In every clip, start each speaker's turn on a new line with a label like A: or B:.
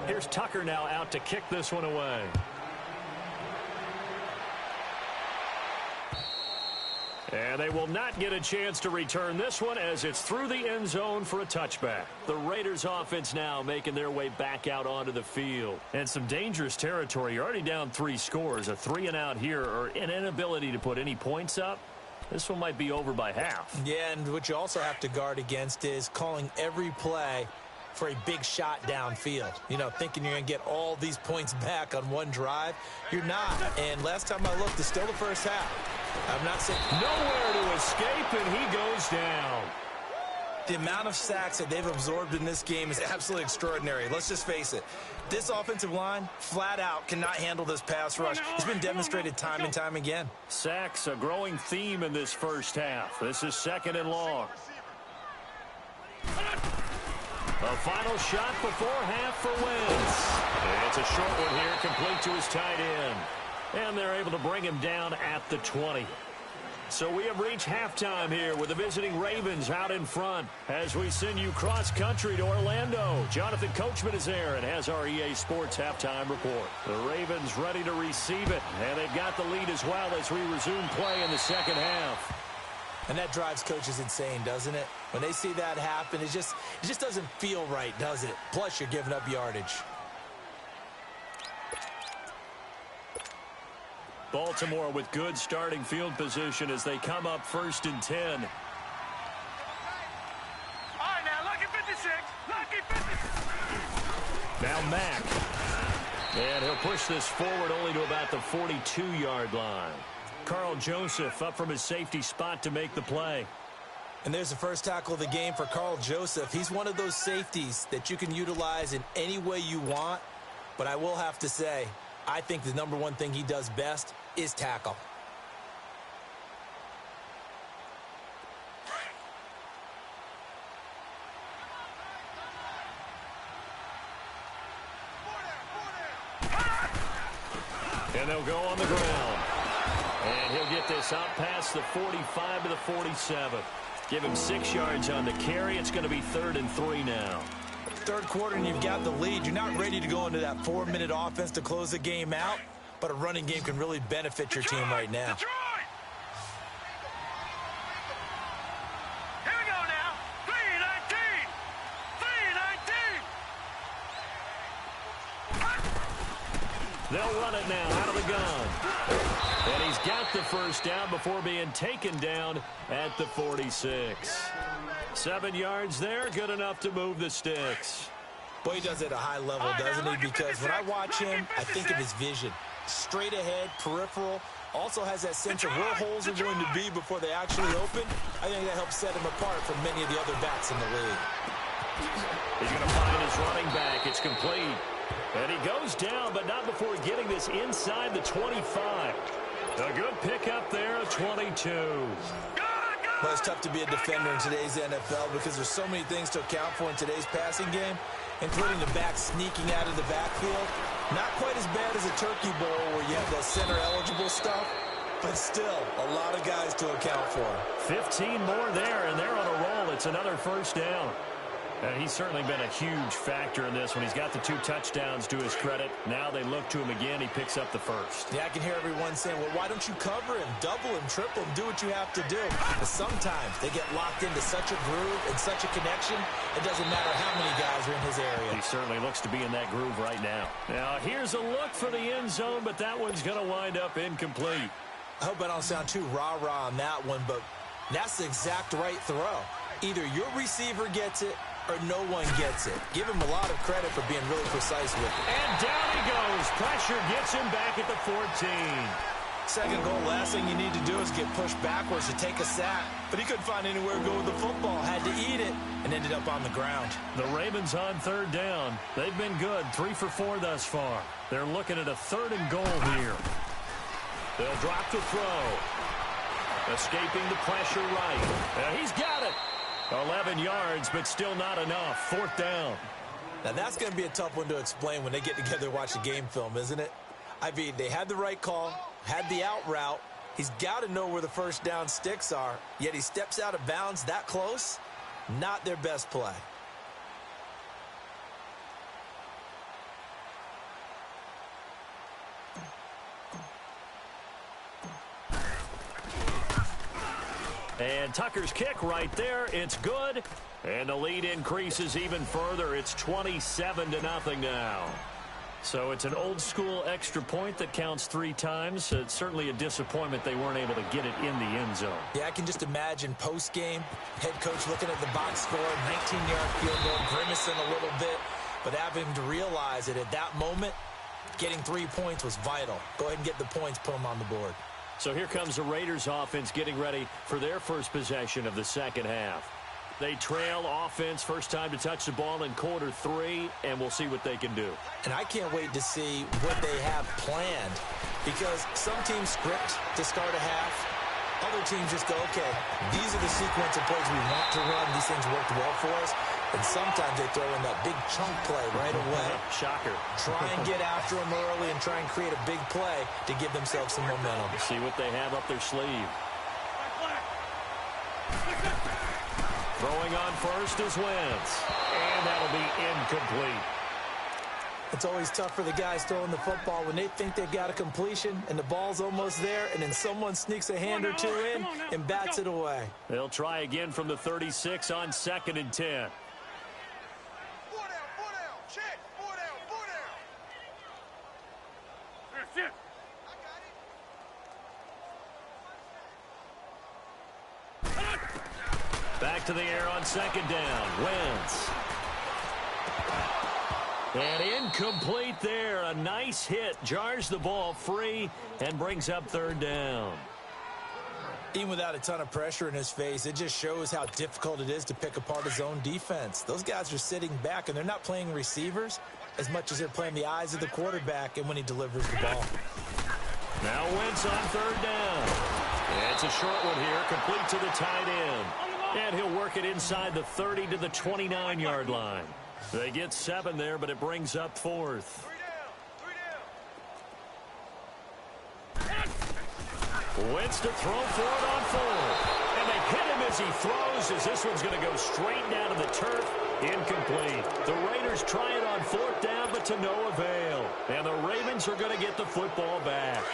A: Here's Tucker now out to kick this one away. And they will not get a chance to return this one as it's through the end zone for a touchback. The Raiders offense now making their way back out onto the field. And some dangerous territory. You're already down 3 scores. A 3-and-out here or an inability to put any points up. This one might be over by half.
B: Yeah, and what you also have to guard against is calling every play for a big shot downfield. You know, thinking you're going to get all these points back on one drive. You're not. And last time I looked, it's still the first half. I'm not saying
A: nowhere to escape, and he goes down.
B: The amount of sacks that they've absorbed in this game is absolutely extraordinary. Let's just face it. This offensive line, flat out, cannot handle this pass rush. It's been demonstrated time and time again.
A: Sacks, a growing theme in this first half. This is 2nd and long. A final shot before half for Wentz. It's a short one here, complete to his tight end. And they're able to bring him down at the 20. So we have reached halftime here with the visiting Ravens out in front as we send you cross-country to Orlando. Jonathan Coachman is there and has our EA Sports halftime report. The Ravens ready to receive it, and they've got the lead as well as we resume play in the second half.
B: And that drives coaches insane, doesn't it? When they see that happen, it just doesn't feel right, does it? Plus, you're giving up yardage.
A: Baltimore with good starting field position as they come up 1st and 10.
C: All right, now, lucky 56. Lucky 56.
A: Now Mack. And he'll push this forward only to about the 42-yard line. Carl Joseph up from his safety spot to make the play.
B: And there's the first tackle of the game for Carl Joseph. He's one of those safeties that you can utilize in any way you want. But I will have to say, I think the #1 thing he does best is tackle.
A: And they'll go on the ground. And he'll get this out past the 45 to the 47. Give him 6 yards on the carry. It's going to be 3rd and 3 now.
B: Third quarter and you've got the lead. You're not ready to go into that 4-minute offense to close the game out, but a running game can really benefit your team right now.
C: Detroit! Here we go now. 3-19. 3-19.
A: They'll run it now out of the gun. And he's got the first down before being taken down at the 46. 7 yards there, good enough to move the sticks.
B: Boy, he does it at a high level, doesn't he? Because when I watch him, I think of his vision. Straight ahead, peripheral, also has that sense of where holes are going to be before they actually open. I think that helps set him apart from many of the other backs in the league.
A: He's going to find his running back. It's complete. And he goes down, but not before getting this inside the 25. A good pickup there, 22.
B: Well, it's tough to be a defender in today's NFL because there's so many things to account for in today's passing game, including the back sneaking out of the backfield. Not quite as bad as a turkey bowl where you have the center-eligible stuff, but still a lot of guys to account for.
A: 15 more there, and they're on a roll. It's another first down. And he's certainly been a huge factor in this one. He's got the 2 touchdowns to his credit. Now they look to him again. He picks up the first.
B: Yeah, I can hear everyone saying, well, why don't you cover him, double him, triple him, do what you have to do. But sometimes they get locked into such a groove and such a connection, it doesn't matter how many guys are in his area.
A: He certainly looks to be in that groove right now. Now, here's a look for the end zone, but that one's going to wind up incomplete.
B: I hope I don't sound too rah-rah on that one, but that's the exact right throw. Either your receiver gets it or no one gets it. Give him a lot of credit for being really precise with it.
A: And down he goes. Pressure gets him back at the 14.
B: Second goal, last thing you need to do is get pushed backwards to take a sack. But he couldn't find anywhere to go with the football. Had to eat it and ended up on the ground.
A: The Ravens on 3rd down. They've been good. 3 for 4 thus far. They're looking at a 3rd and goal here. They'll drop the throw. Escaping the pressure right. And he's got it. 11 yards, but still not enough. 4th down.
B: Now, that's going to be a tough one to explain when they get together and watch the game film, isn't it? I mean, they had the right call, had the out route. He's got to know where the first down sticks are, yet he steps out of bounds that close. Not their best play.
A: And Tucker's kick right there. It's good. And the lead increases even further. It's 27-0 now. So it's an old-school extra point that counts 3 times. It's certainly a disappointment they weren't able to get it in the end zone.
B: Yeah, I can just imagine post-game, head coach looking at the box score, 19-yard field goal, grimacing a little bit, but having to realize that at that moment, getting 3 points was vital. Go ahead and get the points, put them on the board.
A: So here comes the Raiders offense getting ready for their first possession of the second half. They trail offense, first time to touch the ball in quarter 3, and we'll see what they can do.
B: And I can't wait to see what they have planned, because some teams script to start a half. Other teams just go, okay, these are the sequence of plays we want to run. These things worked well for us. And sometimes they throw in that big chunk play right away.
A: Shocker.
B: Try and get after them early and try and create a big play to give themselves some momentum.
A: See what they have up their sleeve. Throwing on first is Wentz. And that'll be incomplete.
B: It's always tough for the guys throwing the football when they think they've got a completion and the ball's almost there, and then someone sneaks a hand or two in and bats it away.
A: They'll try again from the 36 on 2nd and 10. Back to the air on 2nd down. Wentz. And incomplete there. A nice hit. Jars the ball free and brings up 3rd down.
B: Even without a ton of pressure in his face, it just shows how difficult it is to pick apart his own defense. Those guys are sitting back, and they're not playing receivers as much as they're playing the eyes of the quarterback and when he delivers the ball.
A: Now Wentz on 3rd down. It's a short one here, complete to the tight end. And he'll work it inside the 30 to the 29-yard line. They get 7 there, but it brings up 4th. Wentz to throw for it on 4th. And they hit him as he throws, as this one's going to go straight down to the turf. Incomplete. The Raiders try it on 4th down, but to no avail. And the Ravens are going to get the football back.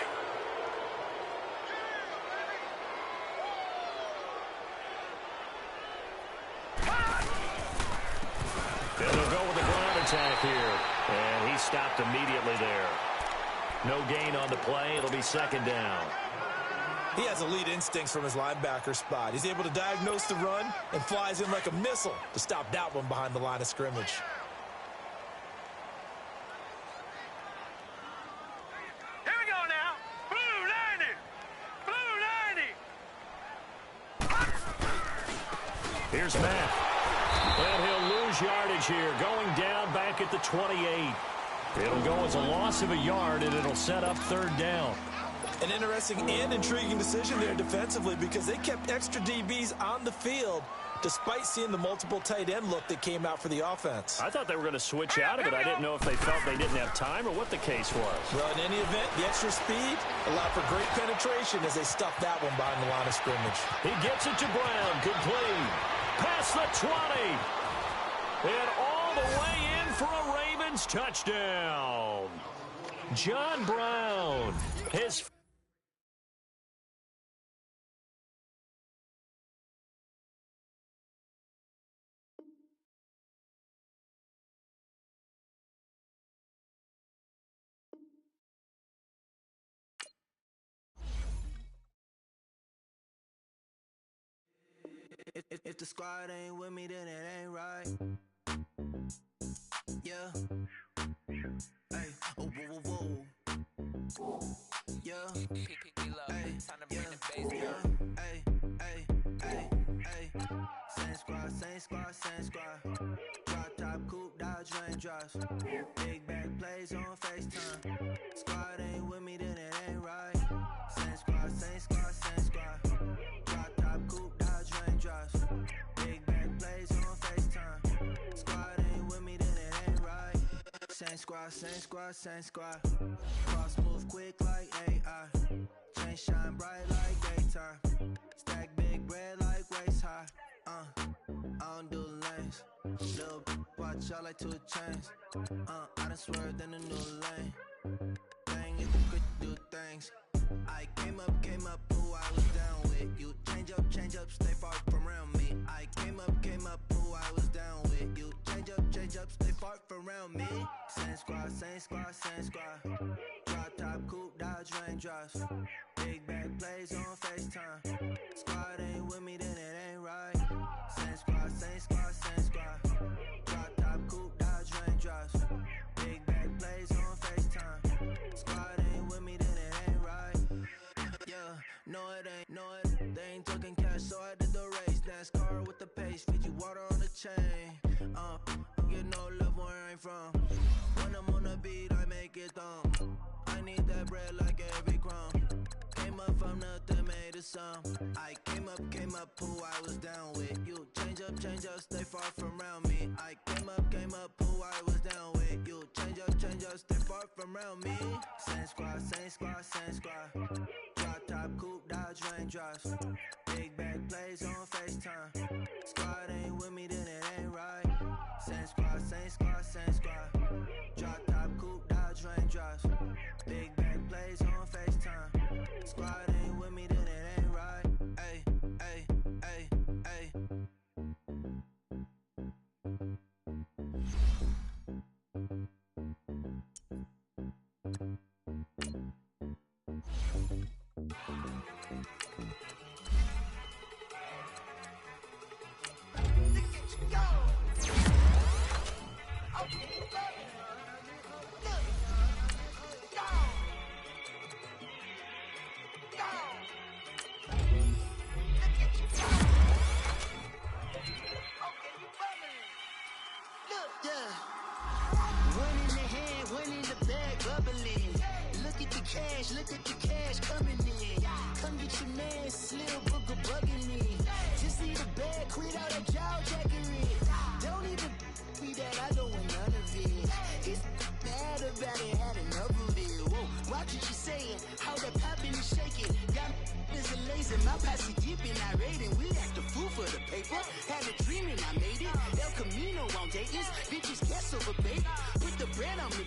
A: And they'll go with the ground attack here. And he stopped immediately there. No gain on the play. It'll be 2nd down.
B: He has elite instincts from his linebacker spot. He's able to diagnose the run and flies in like a missile to stop that one behind the line of scrimmage.
C: Here we go now. Blue 90. Blue 90.
A: Here's Matt. And he'll lose yardage here, going down back at the 28. It'll go as a loss of a yard, and it'll set up 3rd down.
B: An interesting and intriguing decision there defensively, because they kept extra DBs on the field despite seeing the multiple tight end look that came out for the offense.
A: I thought they were going to switch out of it. I didn't know if they felt they didn't have time or what the case was.
B: Well, in any event, the extra speed allowed for great penetration as they stuffed that one behind the line of scrimmage.
A: He gets it to Brown, complete. Past the 20. And all the way in for a Ravens touchdown. John Brown. His
D: If the squad ain't with me, then it ain't right. Yeah. Hey. Oh, whoa, whoa, whoa. Yeah. Hey. Yeah. Hey. Hey. Hey. Hey. Same squad, same squad, same squad. Drop top, coupe, Dodge raindrops. Big back plays on FaceTime. Squad ain't with me, then it ain't right. Same squad, same squad, same squad. Drop top, coupe, Dodge raindrops. Big back plays on FaceTime. Squad ain't with me, then it ain't right. Same squad, same squad, same squad. Cross move quick like AI. Chain shine bright like daytime. Stack big bread like waist high. I don't do lanes. Little watch out like 2 chains. I done swerved in a new lane. Bang if you could do things. I came up who I was down with. with. You change up, stay far from around me. I came up, who I was down with. You change up, stay far from around me. Same squad. Drop top, coupe, Dodge Raindrops. Big back plays on FaceTime. Squad ain't with me, then it ain't right. Same squad. Drop top, coupe, Dodge Raindrops. Big back plays on FaceTime. Squad ain't with me, then it ain't right. Yeah, no it ain't, they ain't talking cash, so I did the race. NASCAR with the pace, feed you water on the chain. Get no love where I ain't from. When I'm on the beat, I make it thumb. I need that bread like every crumb. Came up from nothing, made a sum. I came up, who I was down with. You change up, stay far from around me. I came up, who I was down with. You change up, stay far from around me. Same squad. Drop top, coupe, Dodge Raindrops. Big back plays on FaceTime. Squad ain't with me, then it ain't right. Same squad. Drop top, coupe, Dodge Raindrops. Big back plays on FaceTime. Squad ain't with me, then it ain't right. Ay. Look at the cash coming in. Come get your man, Slim Booker bugging me. Just need a bag, quit all that jaw jackery. Don't even be that, I don't want none of it. It's bad about it, had enough of it. Whoa, watch what you saying, how that poppin' and shaking. Got is a lazy, my posse deep and irate, and we act a fool for the paper. Had a dream and I made it. El Camino on Dayton's, bitches guess over bait. Put the bread on me.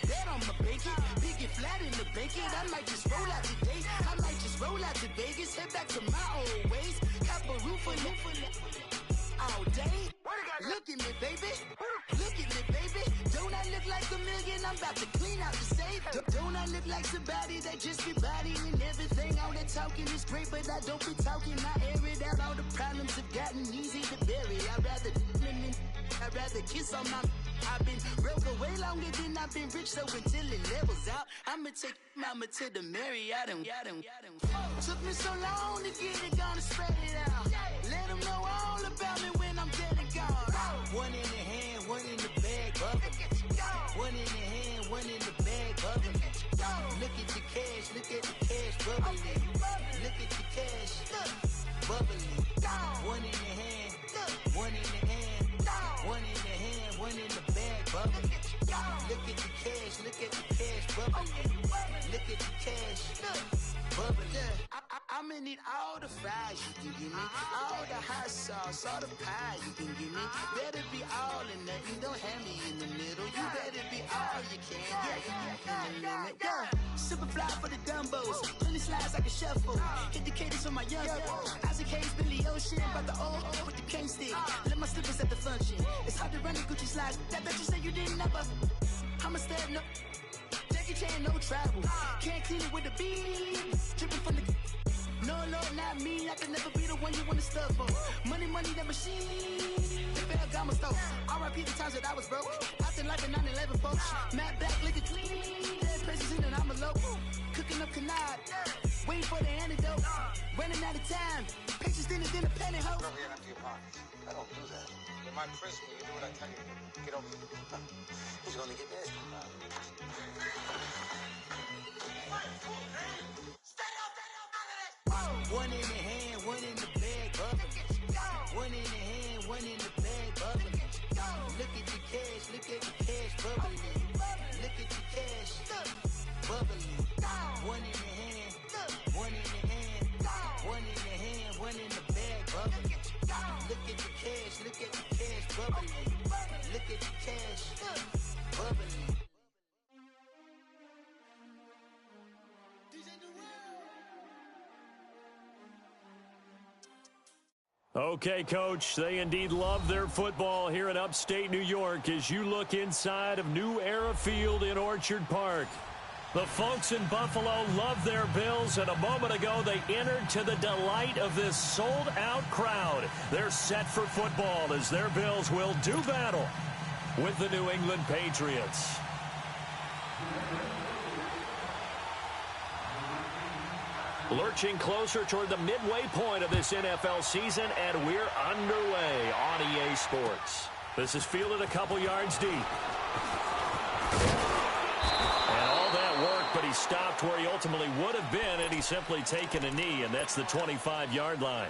D: Bet on my bacon, big and flat in the bacon. I might just roll out today. I might just roll out to Vegas, head back to my old ways. Cop a roof for all day. Look at me, baby. Look at me, baby. Don't I look like a million? I'm about to clean out the safe. Don't I look like somebody that just be bodying everything? All that talking is great, but I don't be talking. I air it out. All the problems have gotten easy to bury. I'd rather kiss on my. I've been broke way longer than I've been rich, so until it levels out, I'ma take mama to the Marriott and took me so long to get it, gonna spread it out. Let them know all about me when I'm dead and gone. One in the hand, one in the bag, bubbling. One in the hand, one in the bag, bubbling. Look at the cash, bubbling. Look at the cash, bubbling. One in the hand, one in the hand, one in the hand, one in the bag, bubbling. Look at the cash, bubbling. Look at the cash, bubbling. I'ma need all the fries you can give me, all the hot sauce, all the pie you can give me. Better be all in nothing, don't have me in the middle. You better be all you can, yeah. Super fly for the Dumbos, plenty slides like a shuffle. Hit the cadence on my young Isaac Hayes, Billy Ocean, about the old with the cane stick. Let my slippers at the function. It's hard to run the Gucci slides. That bet you say you didn't never. I'm a stab, no Jackie Chan, no travel. Can't clean it with the beat. Dripping from the. No, Lord, not me. I can never be the one you wanna stuff for. Money, that machine. The Ferragamo stove. R.I.P. the times that I was broke. Out in life in 9/11, folks. Matte black, liquor clean. Dead places in and I'm a local. Cooking up canard. Waiting for the antidote. Running out of time. Patience thinner than a pantyhose.
E: Over here and empty your pockets. I don't do that. You're my principal. You do what I tell you. Get over here. He's gonna get nasty.
D: One in the hand, one in the bag, bubbling. One in the hand, one in the bag, bubbling. Look at the cash, bubbling. Look at the cash, bubbling. One in the hand, one in the hand, one in the hand, one in the bag, bubbling. Look at the cash, bubbling. Look at the cash, bubbling.
A: Okay, Coach, they indeed love their football here in upstate New York as you look inside of New Era Field in Orchard Park. The folks in Buffalo love their Bills, and a moment ago they entered to the delight of this sold-out crowd. They're set for football as their Bills will do battle with the New England Patriots. Lurching closer toward the midway point of this NFL season, and we're underway on EA Sports. This is fielded a couple yards deep. And all that work, but he stopped where he ultimately would have been, and he's simply taken a knee, and that's the 25-yard line.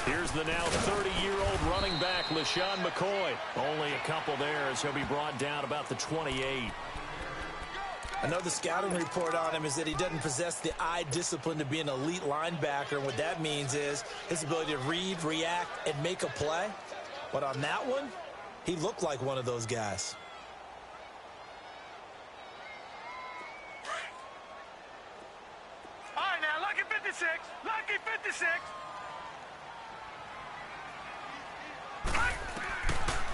A: Here's the now 30-year-old running back, LaShawn McCoy. Only a couple there as he'll be brought down about the 28.
B: I know the scouting report on him is that he doesn't possess the eye discipline to be an elite linebacker. And what that means is his ability to read, react, and make a play. But on that one, he looked like one of those guys.
C: All right, now, lucky 56. Lucky 56.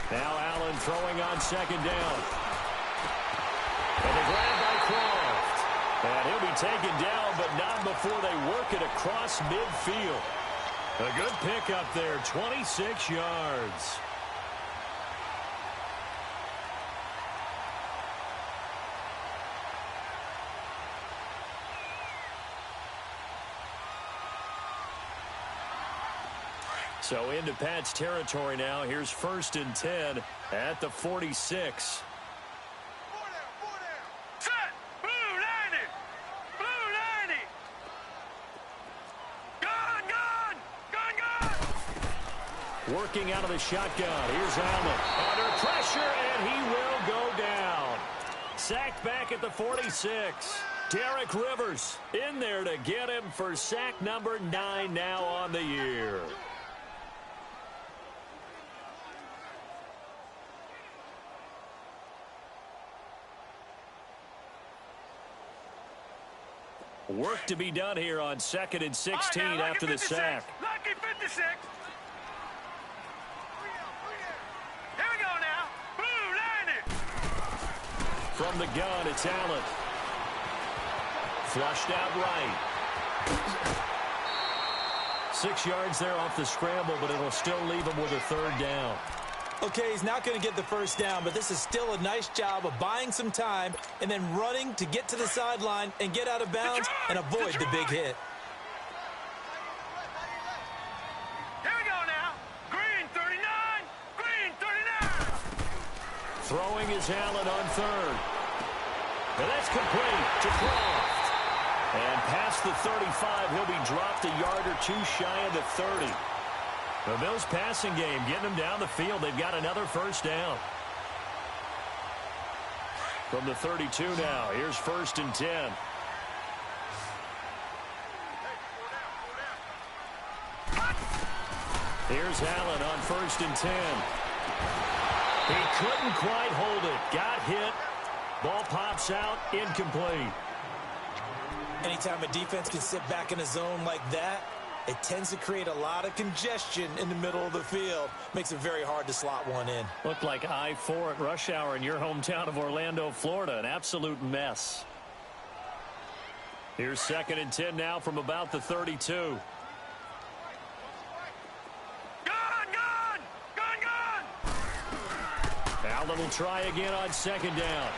A: Now Allen throwing on second down. And the grab by Croft. And he'll be taken down, but not before they work it across midfield. A good pickup there, 26 yards. So into Pat's territory now. Here's 1st and 10 at the 46.
C: Set. Blue 90. Blue 90. Gun.
A: Working out of the shotgun. Here's Allen. Under pressure, and he will go down. Sacked back at the 46. Derek Rivers in there to get him for sack number 9 now on the year. Work to be done here on 2nd and 16
C: right, now,
A: after the
C: 56.
A: sack.
C: Lucky 56. Here we go now. Blue 90.
A: From the gun, it's Allen. Flushed out right. 6 yards there off the scramble, but it'll still leave him with a 3rd down.
B: Okay, he's not going to get the 1st down, but this is still a nice job of buying some time and then running to get to the sideline and get out of bounds and avoid the big hit.
C: Here we go now. Green 39. Green 39.
A: Throwing is Allen on 3rd. And that's complete to Croft. And past the 35, he'll be dropped a yard or 2 shy of the 30. The Bills passing game, getting them down the field. They've got another 1st down. From the 32 now, here's 1st and 10. Here's Allen on 1st and 10. He couldn't quite hold it. Got hit. Ball pops out, incomplete.
B: Anytime a defense can sit back in a zone like that, it tends to create a lot of congestion in the middle of the field. Makes it very hard to slot one in.
A: Looked like I-4 at rush hour in your hometown of Orlando, Florida. An absolute mess. Here's 2nd and 10 now from about the 32. Allen will try again on 2nd down.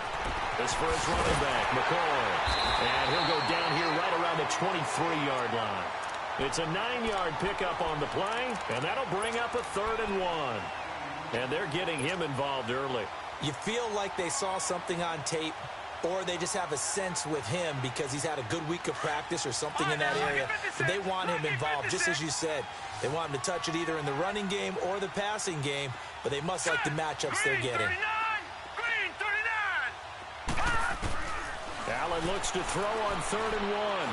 A: This for his running back, McCoy. And he'll go down here right around the 23-yard line. It's a 9-yard pickup on the play, and that'll bring up a 3rd and 1. And they're getting him involved early.
B: You feel like they saw something on tape or they just have a sense with him because he's had a good week of practice or something in that area. But they want him involved, just as you said. They want him to touch it either in the running game or the passing game, but they must like the matchups they're getting.
C: Green 39.
A: Allen looks to throw on 3rd and 1.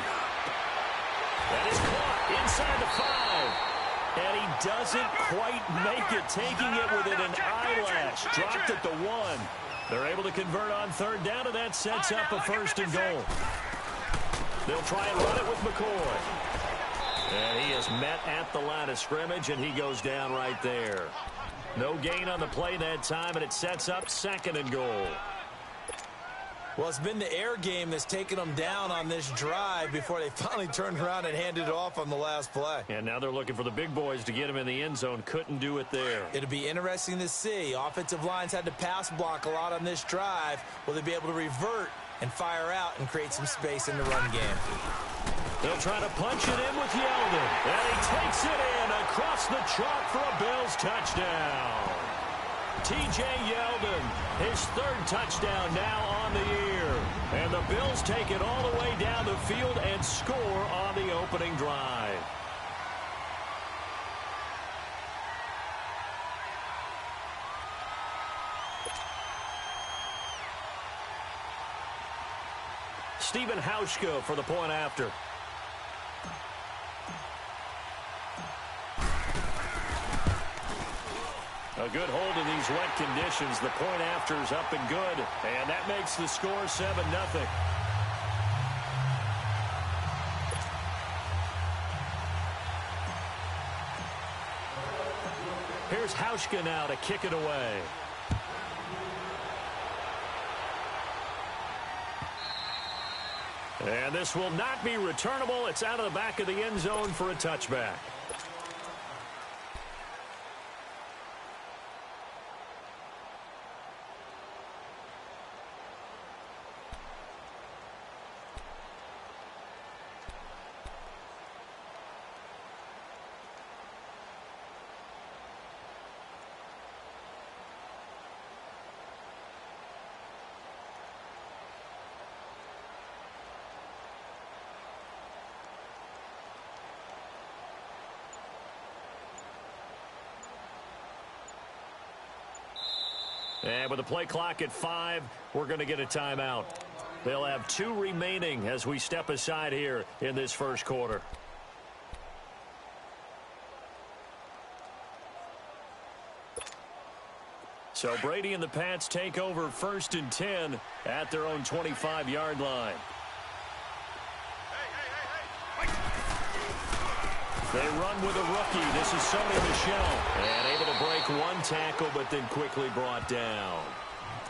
A: That is caught inside the 5. And he doesn't quite make it, taking it within an eyelash. Dropped at the 1. They're able to convert on 3rd down, and that sets up a 1st and goal. They'll try and run it with McCoy. And he is met at the line of scrimmage, and he goes down right there. No gain on the play that time, and it sets up 2nd and goal.
B: Well, it's been the air game that's taken them down on this drive before they finally turned around and handed it off on the last play.
A: And now they're looking for the big boys to get him in the end zone. Couldn't do it there.
B: It'll be interesting to see. Offensive lines had to pass block a lot on this drive. Will they be able to revert and fire out and create some space in the run game?
A: They'll try to punch it in with Yeldon. And he takes it in across the chalk for a Bills touchdown. T.J. Yeldon, his 3rd touchdown now on the year. And the Bills take it all the way down the field and score on the opening drive. Stephen Hauschka for the point after. A good hold in these wet conditions. The point after is up and good. And that makes the score 7-0. Here's Hauschka now to kick it away. And this will not be returnable. It's out of the back of the end zone for a touchback. And with the play clock at 5, we're going to get a timeout. They'll have 2 remaining as we step aside here in this first quarter. So Brady and the Pats take over 1st and 10 at their own 25-yard line. They run with a rookie. This is Sony Michel. And able to break 1 tackle, but then quickly brought down.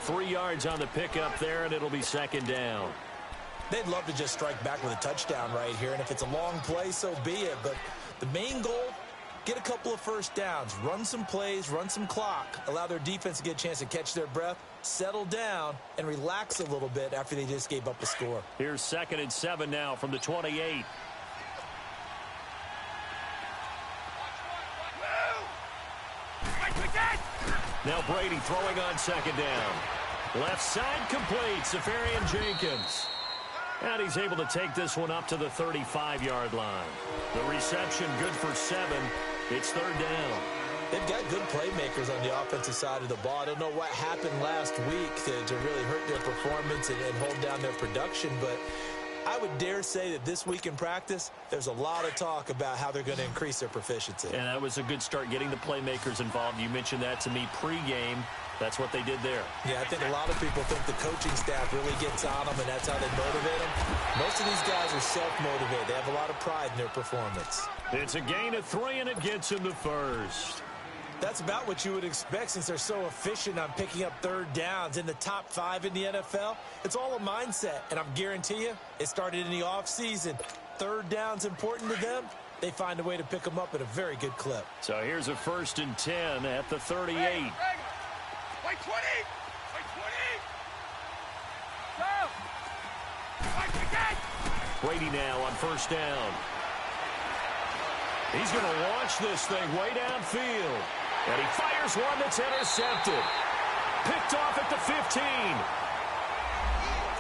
A: 3 yards on the pickup there, and it'll be 2nd down.
B: They'd love to just strike back with a touchdown right here, and if it's a long play, so be it. But the main goal, get a couple of 1st downs, run some plays, run some clock, allow their defense to get a chance to catch their breath, settle down, and relax a little bit after they just gave up a score.
A: Here's 2nd and 7 now from the 28. Now Brady throwing on 2nd down. Left side complete, Safarian Jenkins. And he's able to take this one up to the 35-yard line. The reception good for 7. It's 3rd down.
B: They've got good playmakers on the offensive side of the ball. I don't know what happened last week to really hurt their performance and hold down their production, but I would dare say that this week in practice, there's a lot of talk about how they're going to increase their proficiency.
A: And that was a good start, getting the playmakers involved. You mentioned that to me pregame. That's what they did there.
B: Yeah, I think a lot of people think the coaching staff really gets on them, and that's how they motivate them. Most of these guys are self-motivated. They have a lot of pride in their performance.
A: It's a gain of 3, and it gets him to 1st.
B: That's about what you would expect since they're so efficient on picking up 3rd downs. In the top 5 in the NFL, it's all a mindset, and I'm guarantee you it started in the offseason. 3rd down's important to them. They find a way to pick them up at a very good clip.
A: So here's a 1st and 10 at the 38.
C: Play 20! Play 20! Go! Play again!
A: Brady now on 1st down. He's going to launch this thing way downfield. And he fires one that's intercepted. Picked off at the 15.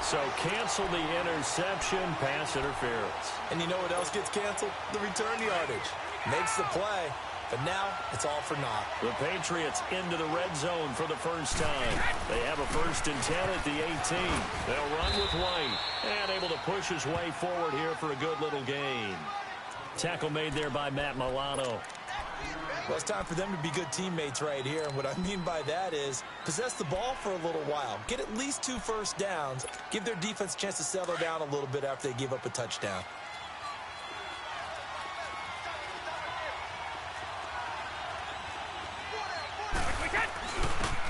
A: So cancel the interception, pass interference.
B: And you know what else gets canceled? The return yardage. Makes the play, but now it's all for naught.
A: The Patriots into the red zone for the first time. They have a 1st and 10 at the 18. They'll run with White and able to push his way forward here for a good little gain. Tackle made there by Matt Milano.
B: Well, it's time for them to be good teammates right here. And what I mean by that is possess the ball for a little while. Get at least 2 first downs. Give their defense a chance to settle down a little bit after they give up a touchdown.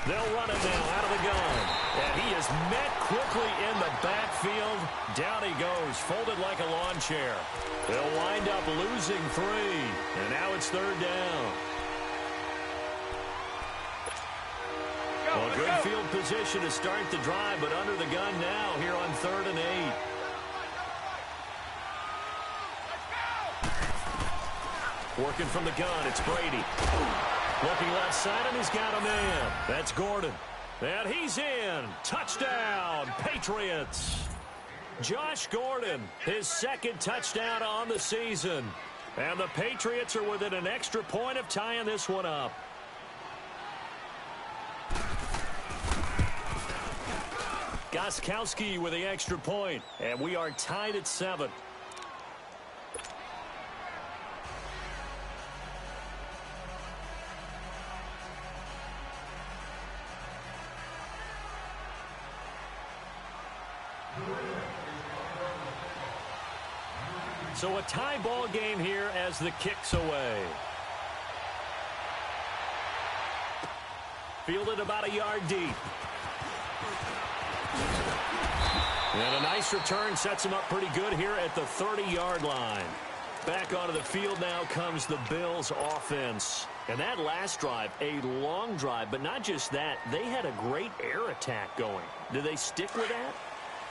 A: They'll run it now out of the gun. And he is met quickly in the backfield. Down he goes, folded like a lawn chair. They'll wind up losing 3. And now it's 3rd down. Well, good field position to start the drive, but under the gun now here on 3rd and 8. Working from the gun, it's Brady. Looking left side, and he's got a man. That's Gordon. And he's in. Touchdown, Patriots. Josh Gordon, his 2nd touchdown on the season. And the Patriots are within an extra point of tying this one up. Gostkowski with the extra point, and we are tied at 7. So a tie ball game here as the kick's away. Fielded about a yard deep. And a nice return sets him up pretty good here at the 30-yard line. Back onto the field now comes the Bills offense. And that last drive, a long drive, but not just that. They had a great air attack going. Do they stick with that?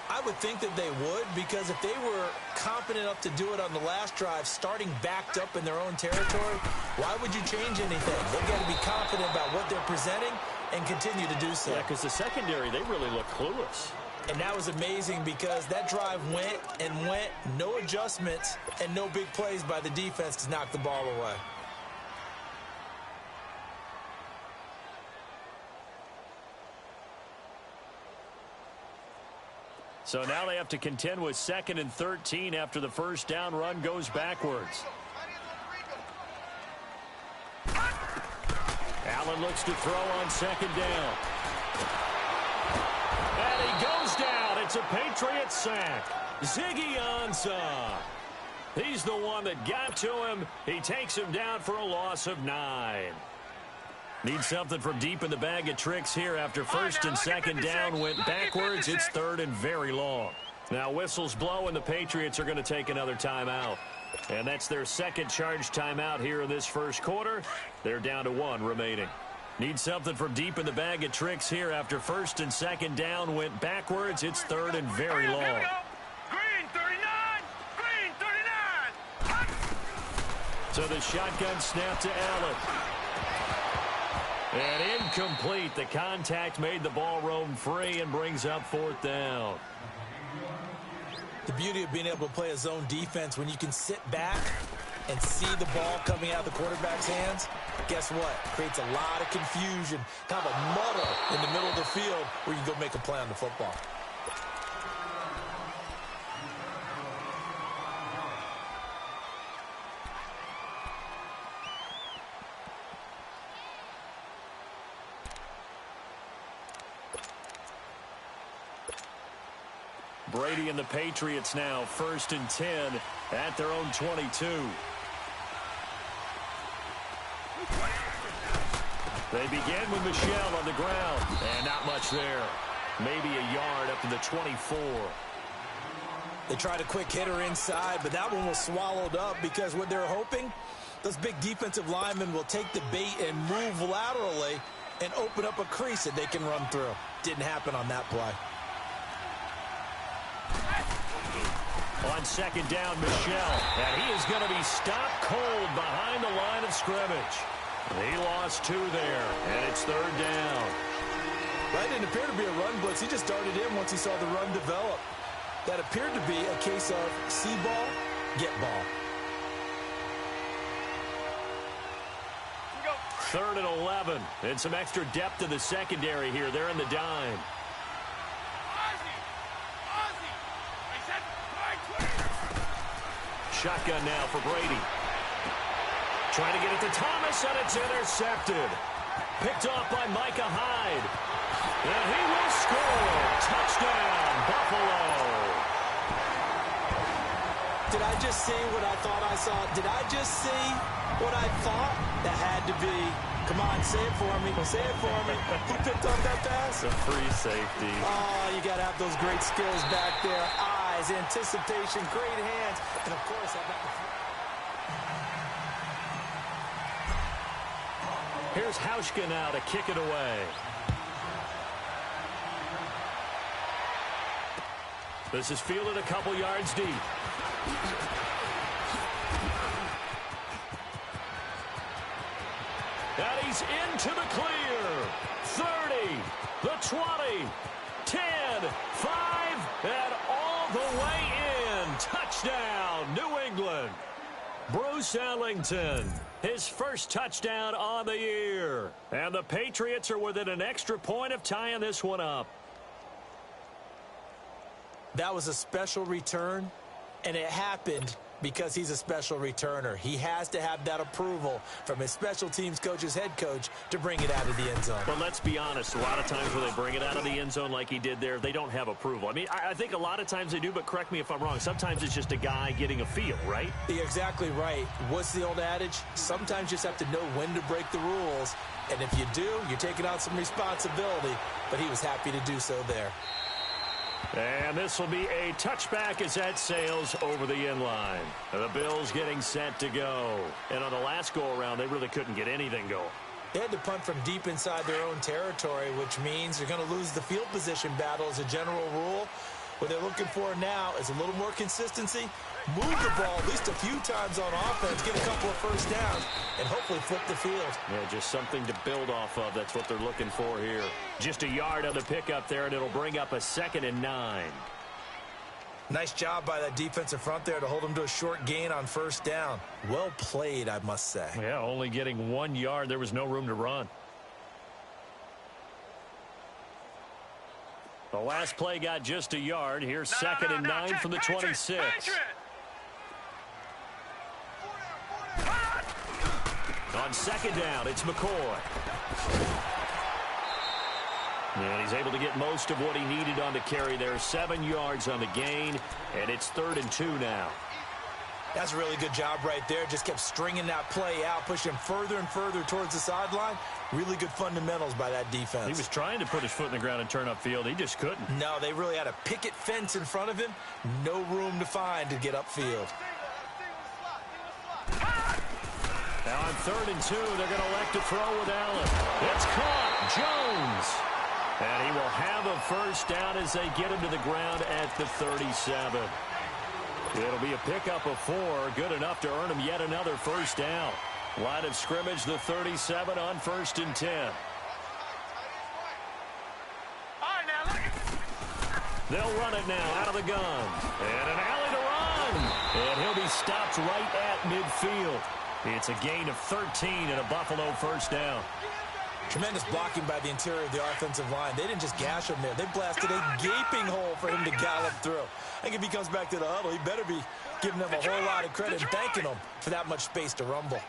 B: I would think that they would, because if they were confident enough to do it on the last drive, starting backed up in their own territory, why would you change anything? They've got to be confident about what they're presenting and continue to do so.
A: Yeah, because the secondary, they really look clueless.
B: And that was amazing because that drive went and went, no adjustments, and no big plays by the defense to knock the ball away.
A: So now they have to contend with 2nd and 13 after the first down run goes backwards. Allen looks to throw on 2nd down. And he goes down. It's a Patriot sack. Ziggy Ansah. He's the one that got to him. He takes him down for a loss of 9. Need something from deep in the bag of tricks here after 1st and 2nd down went backwards. It's 3rd and very long. Now whistles blow and the Patriots are going to take another timeout. And that's their 2nd charge timeout here in this first quarter. They're down to 1 remaining. Need something from deep in the bag of tricks here after 1st and 2nd down went backwards. It's 3rd and very long.
C: Green 39! Green 39!
A: So the shotgun snap to Allen. And incomplete. The contact made the ball roam free and brings up 4th down.
B: The beauty of being able to play a zone defense when you can sit back and see the ball coming out of the quarterback's hands, guess what? Creates a lot of confusion, kind of a muddle in the middle of the field where you can go make a play on the football.
A: Brady and the Patriots now 1st and 10 at their own 22. They begin with Michel on the ground, and not much there. Maybe a yard up to the 24.
B: They tried a quick hitter inside, but that one was swallowed up because what they're hoping, those big defensive linemen will take the bait and move laterally and open up a crease that they can run through. Didn't happen on that play.
A: On 2nd down, Michel, and he is going to be stopped cold behind the line of scrimmage. He lost 2 there, and it's 3rd down.
B: Right, didn't appear to be a run blitz. He just darted in once he saw the run develop. That appeared to be a case of see ball, get ball.
A: 3rd and 11. And some extra depth to the secondary here. They're in the dime. Shotgun now for Brady. Trying to get it to Thomas, and it's intercepted. Picked off by Micah Hyde. And he will score. Touchdown, Buffalo.
B: Did I just see what I thought I saw? Did I just see what I thought? That had to be. Come on, say it for me. Say it for me. Who picked up that pass?
A: A free safety.
B: Oh, you got to have those great skills back there. Eyes, anticipation, great hands. And, of course, how about the...
A: Here's Hauschka now to kick it away. This is fielded a couple yards deep. And he's into the clear. 30, the 20, 10, 5, and all the way in. Touchdown, New England. Bruce Ellington, his first touchdown on the year. And the Patriots are within an extra point of tying this one up.
B: That was a special return, and it happened because he's a special returner. He has to have that approval from his special teams coach's head coach to bring it out of the end zone.
A: But let's be honest, a lot of times when they bring it out of the end zone like he did there, they don't have approval. I mean, I think a lot of times they do, but correct me if I'm wrong. Sometimes it's just a guy getting a feel, right?
B: You're exactly right. What's the old adage? Sometimes you just have to know when to break the rules, and if you do, you're taking on some responsibility, but he was happy to do so there.
A: And this will be a touchback as that sails over the end line. The Bills getting set to go. And on the last go-around, they really couldn't get anything going.
B: They had to punt from deep inside their own territory, which means they're going to lose the field position battle as a general rule. What they're looking for now is a little more consistency, move the ball at least a few times on offense, get a couple of first downs, and hopefully flip the field.
A: Yeah, just something to build off of. That's what they're looking for here. Just a yard on the pickup there, and it'll bring up a 2nd and 9.
B: Nice job by that defensive front there to hold them to a short gain on first down. Well played, I must say.
A: Yeah, only getting 1 yard. There was no room to run. The last play got just a yard. Here's 2nd and 9 from the 26. On 2nd down, it's McCoy. And he's able to get most of what he needed on the carry there. 7 yards on the gain, and it's 3rd and 2 now.
B: That's a really good job right there. Just kept stringing that play out, pushing him further and further towards the sideline. Really good fundamentals by that defense.
A: He was trying to put his foot in the ground and turn upfield. He just couldn't.
B: No, they really had a picket fence in front of him. No room to find to get upfield.
A: Now on 3rd and 2, they're going to elect to throw with Allen. It's caught. Jones. And he will have a first down as they get him to the ground at the 37. It'll be a pickup of 4, good enough to earn him yet another first down. Line of scrimmage, the 37 on 1st and 10. They'll run it now out of the gun. And an alley to run. And he'll be stopped right at midfield. It's a gain of 13 and a Buffalo first down.
B: Tremendous blocking by the interior of the offensive line. They didn't just gash him there. They blasted a gaping hole for him to gallop through. I think if he comes back to the huddle, he better be giving them a whole lot of credit and thanking them for that much space to rumble.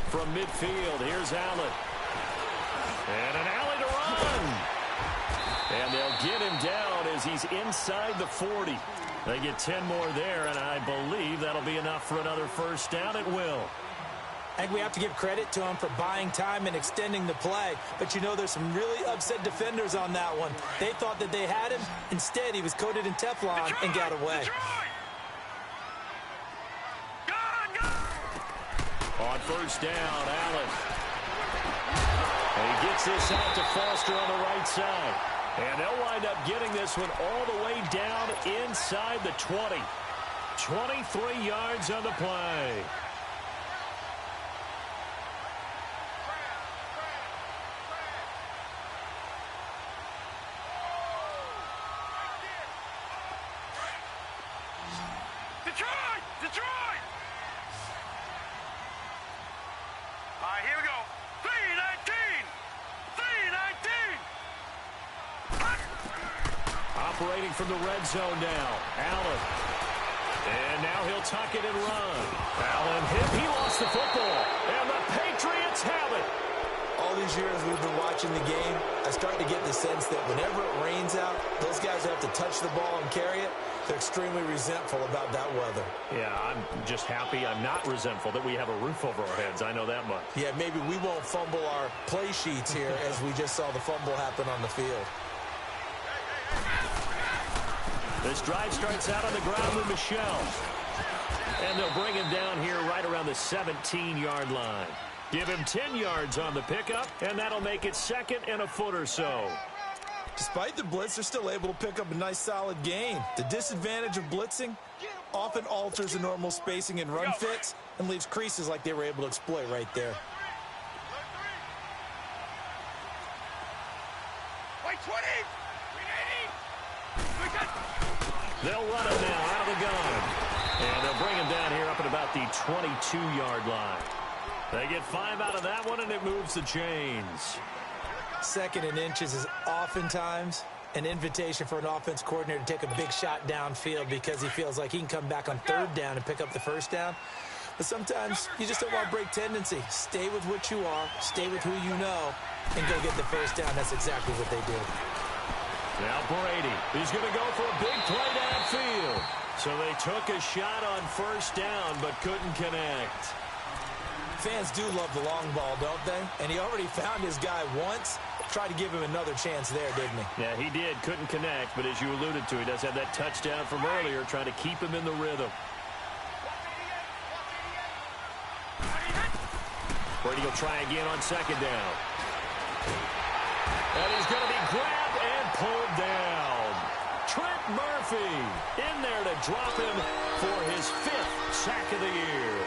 A: From midfield, here's Allen. And an alley to run. And they'll get him down as he's inside the 40. They get 10 more there, and I believe that'll be enough for another first down. It will.
B: I think we have to give credit to him for buying time and extending the play. But, you know, there's some really upset defenders on that one. They thought that they had him. Instead, he was coated in Teflon and got away.
A: On first down, Allen. And he gets this out to Foster on the right side. And they'll wind up getting this one all the way down inside the 20. 23 yards on the play.
C: Detroit! Detroit! All right, here we go. 319! 319!
A: Operating from the red zone now. Allen. And now he'll tuck it and run. Allen hit. He lost the football. And the Patriots have it.
B: All these years we've been watching the game, I start to get the sense that whenever it rains out, those guys who have to touch the ball and carry it, they're extremely resentful about that weather.
A: Yeah, I'm just happy I'm not resentful that we have a roof over our heads. I know that much.
B: Yeah, maybe we won't fumble our play sheets here as we just saw the fumble happen on the field.
A: This drive starts out on the ground with Michel. And they'll bring him down here right around the 17-yard line. Give him 10 yards on the pickup, and that'll make it second and a foot or so.
B: Despite the blitz, they're still able to pick up a nice, solid gain. The disadvantage of blitzing often alters the normal spacing and run fits and leaves creases like they were able to exploit right there.
C: Wait, 20! 380!
A: They'll run him now out of the gun. And they'll bring him down here up at about the 22-yard line. They get 5 out of that one, and it moves the chains.
B: Second and inches is oftentimes an invitation for an offense coordinator to take a big shot downfield because he feels like he can come back on third down and pick up the first down. But sometimes you just don't want to break tendency. Stay with what you are, stay with who you know, and go get the first down. That's exactly what they did.
A: Now Brady, he's going to go for a big play downfield. So they took a shot on first down but couldn't connect.
B: Fans do love the long ball, don't they? And he already found his guy once. Tried to give him another chance there, didn't he?
A: Yeah, he did. Couldn't connect, but as you alluded to, he does have that touchdown from earlier, trying to keep him in the rhythm. Brady will try again on second down. And he's going to be grabbed and pulled down. Trent Murphy in there to drop him for his 5th sack of the year.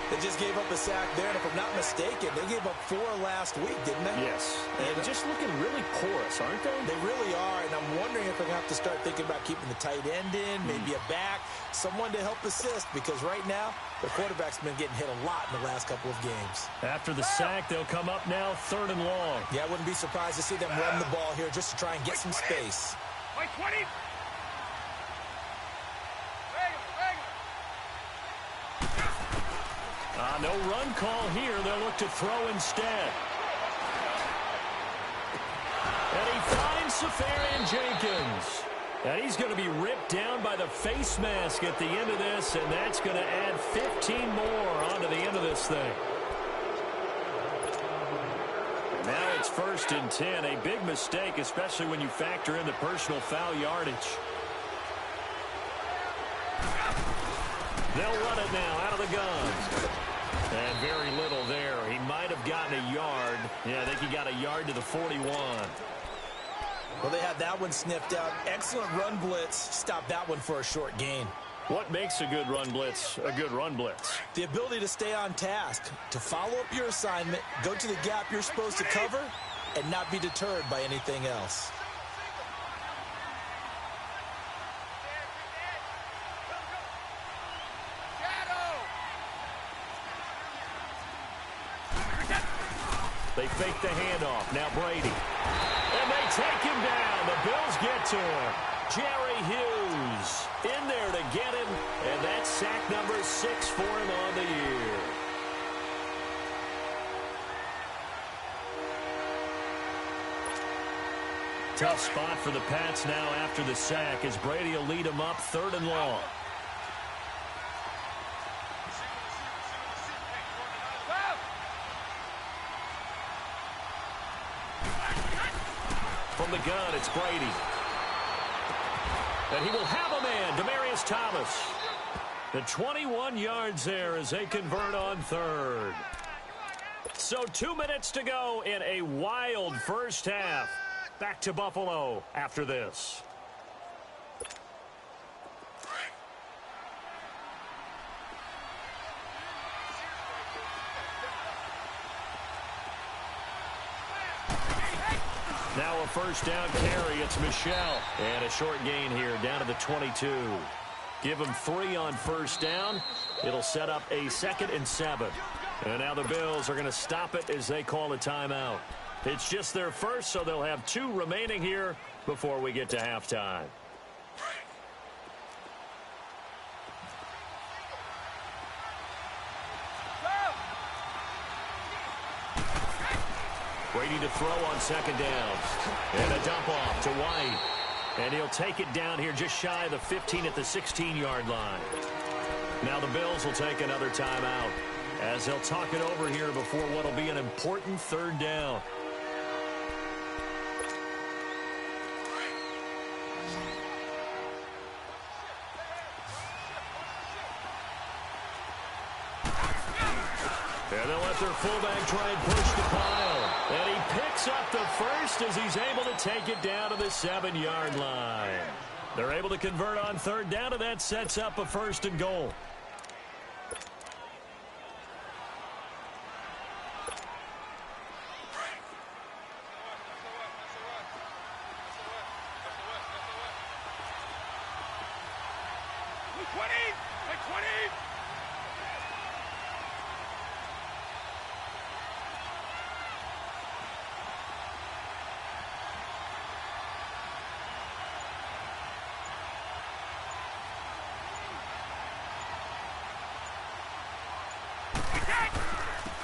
B: They just gave up a sack there, and if I'm not mistaken, they gave up 4 last week, didn't they?
A: Yes. And just looking really porous, aren't they?
B: They really are, and I'm wondering if they're going to have to start thinking about keeping the tight end in, maybe a back, someone to help assist, because right now, the quarterback's been getting hit a lot in the last couple of games.
A: After the sack, they'll come up now 3rd and long.
B: Yeah, I wouldn't be surprised to see them run the ball here just to try and get some space.
C: Wait, 20!
A: No run call here. They'll look to throw instead. And he finds Safarian Jenkins. And he's going to be ripped down by the face mask at the end of this, and that's going to add 15 more onto the end of this thing. And now it's 1st and 10. A big mistake, especially when you factor in the personal foul yardage. They'll run it now out of the gun. And very little there. He might have gotten a yard. Yeah, I think he got a yard to the 41.
B: Well, they had that one sniffed out. Excellent run blitz. Stopped that one for a short gain.
A: What makes a good run blitz a good run blitz?
B: The ability to stay on task, to follow up your assignment, go to the gap you're supposed to cover, and not be deterred by anything else.
A: They fake the handoff. Now Brady. And they take him down. The Bills get to him. Jerry Hughes in there to get him. And that's sack number 6 for him on the year. Tough spot for the Pats now after the sack as Brady will lead them up 3rd and long. From the gun, it's Brady. And he will have a man, Demaryius Thomas. The 21 yards there as they convert on 3rd. So 2 minutes to go in a wild first half. Back to Buffalo after this. Now a first down carry. It's Michel. And a short gain here down to the 22. Give him 3 on first down. It'll set up a 2nd and 7. And now the Bills are going to stop it as they call a timeout. It's just their first, so they'll have 2 remaining here before we get to halftime. Brady to throw on 2nd down. And a dump off to White. And he'll take it down here just shy of the 15 at the 16-yard line. Now the Bills will take another timeout as they'll talk it over here before what will be an important 3rd down. And they'll let their fullback try and push the pile. And he picks up the first as he's able to take it down to the 7-yard line. They're able to convert on 3rd down, and that sets up a 1st and goal.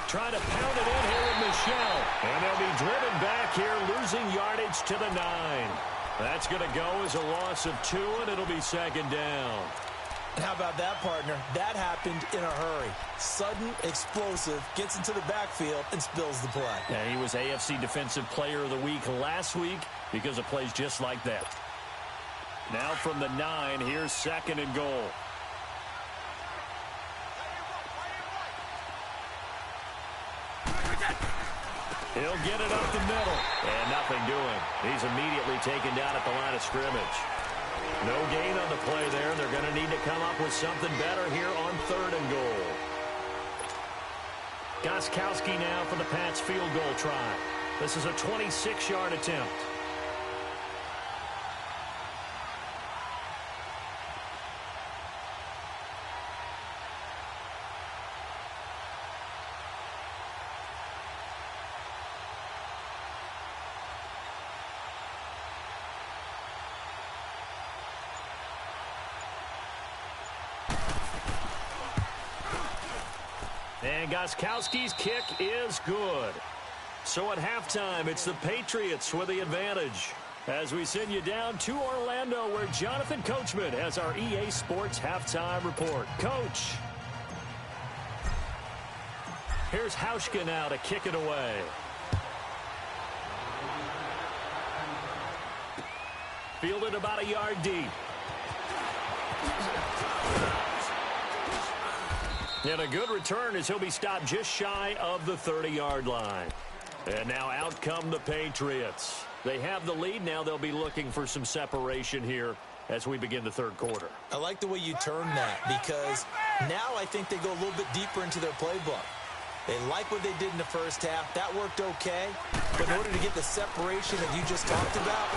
A: Trying to pound it in here with Michelle. And they'll be driven back here, losing yardage to the 9. That's going to go as a loss of 2, and it'll be 2nd down.
B: How about that, partner? That happened in a hurry. Sudden, explosive, gets into the backfield, and spills the play.
A: And he was AFC Defensive Player of the Week last week because of plays just like that. Now from the 9, here's 2nd and goal. He'll get it up the middle. And nothing doing. He's immediately taken down at the line of scrimmage. No gain on the play there. They're going to need to come up with something better here on 3rd and goal. Gostkowski now for the Pats field goal try. This is a 26-yard attempt. And Gostkowski's kick is good. So at halftime, it's the Patriots with the advantage. As we send you down to Orlando, where Jonathan Coachman has our EA Sports halftime report. Coach. Here's Hauschka now to kick it away. Fielded about a yard deep. And a good return as he'll be stopped just shy of the 30-yard line. And now out come the Patriots. They have the lead. Now they'll be looking for some separation here as we begin the 3rd quarter.
B: I like the way you turn that, because now I think they go a little bit deeper into their playbook. They like what they did in the first half. That worked okay. But in order to get the separation that you just talked about,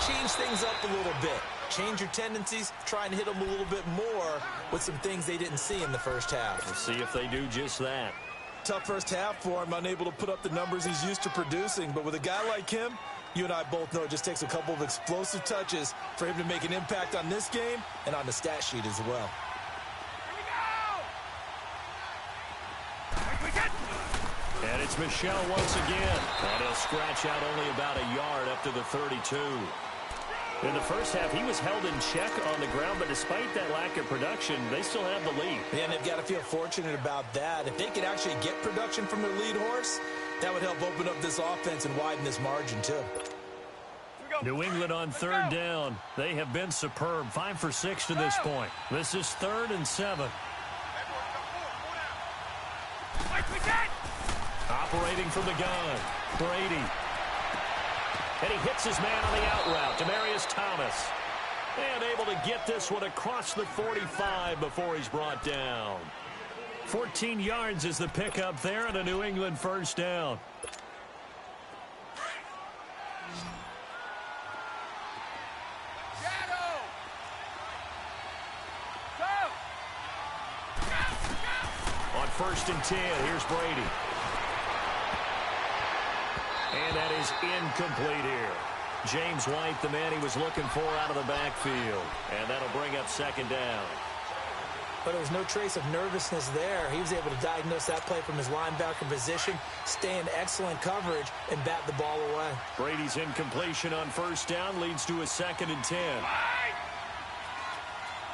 B: change things up a little bit. Change your tendencies, try and hit them a little bit more with some things they didn't see in the first half.
A: We'll see if they do just that.
B: Tough first half for him, unable to put up the numbers he's used to producing. But with a guy like him, you and I both know it just takes a couple of explosive touches for him to make an impact on this game and on the stat sheet as well.
A: And it's Michelle once again. And he'll scratch out only about a yard up to the 32. In the first half, he was held in check on the ground, but despite that lack of production, they still have the lead.
B: Yeah, and they've got to feel fortunate about that. If they could actually get production from their lead horse, that would help open up this offense and widen this margin, too.
A: New England on 3rd down. They have been superb. 5 for 6 to this point. This is 3rd and 7. Operating from the gun, Brady. And he hits his man on the out route, Demaryius Thomas. And able to get this one across the 45 before he's brought down. 14 yards is the pickup there and a New England 1st down. first and 10. Here's Brady. And that is incomplete here. James White, the man he was looking for out of the backfield. And that'll bring up second down.
B: But there was no trace of nervousness there. He was able to diagnose that play from his linebacker position, stay in excellent coverage, and bat the ball away.
A: Brady's incompletion on first down leads to a second and 10.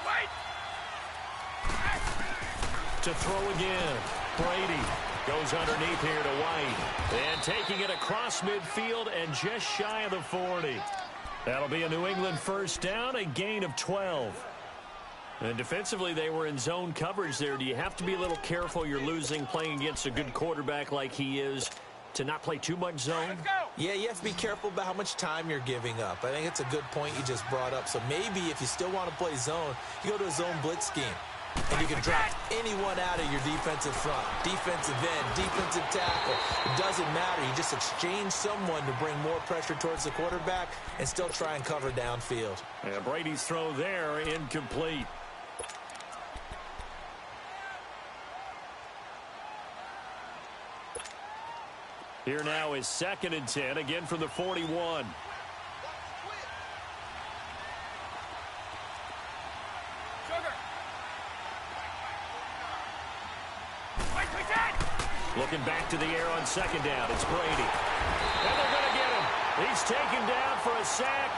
C: Wait!
A: To throw again. Brady goes underneath here to White. And taking it across midfield and just shy of the 40. That'll be a New England first down, a gain of 12. And defensively, they were in zone coverage there. Do you have to be a little careful you're losing playing against a good quarterback like he is to not play too much zone?
B: Yeah, you have to be careful about how much time you're giving up. I think it's a good point you just brought up. So maybe if you still want to play zone, you go to a zone blitz scheme. And you can drop anyone out of your defensive front. Defensive end, defensive tackle. It doesn't matter. You just exchange someone to bring more pressure towards the quarterback and still try and cover downfield.
A: Yeah, Brady's throw there, incomplete. Here now is second and 10, again from the 41. Looking back to the air on second down, it's Brady. And they're going to get him. He's taken down for a sack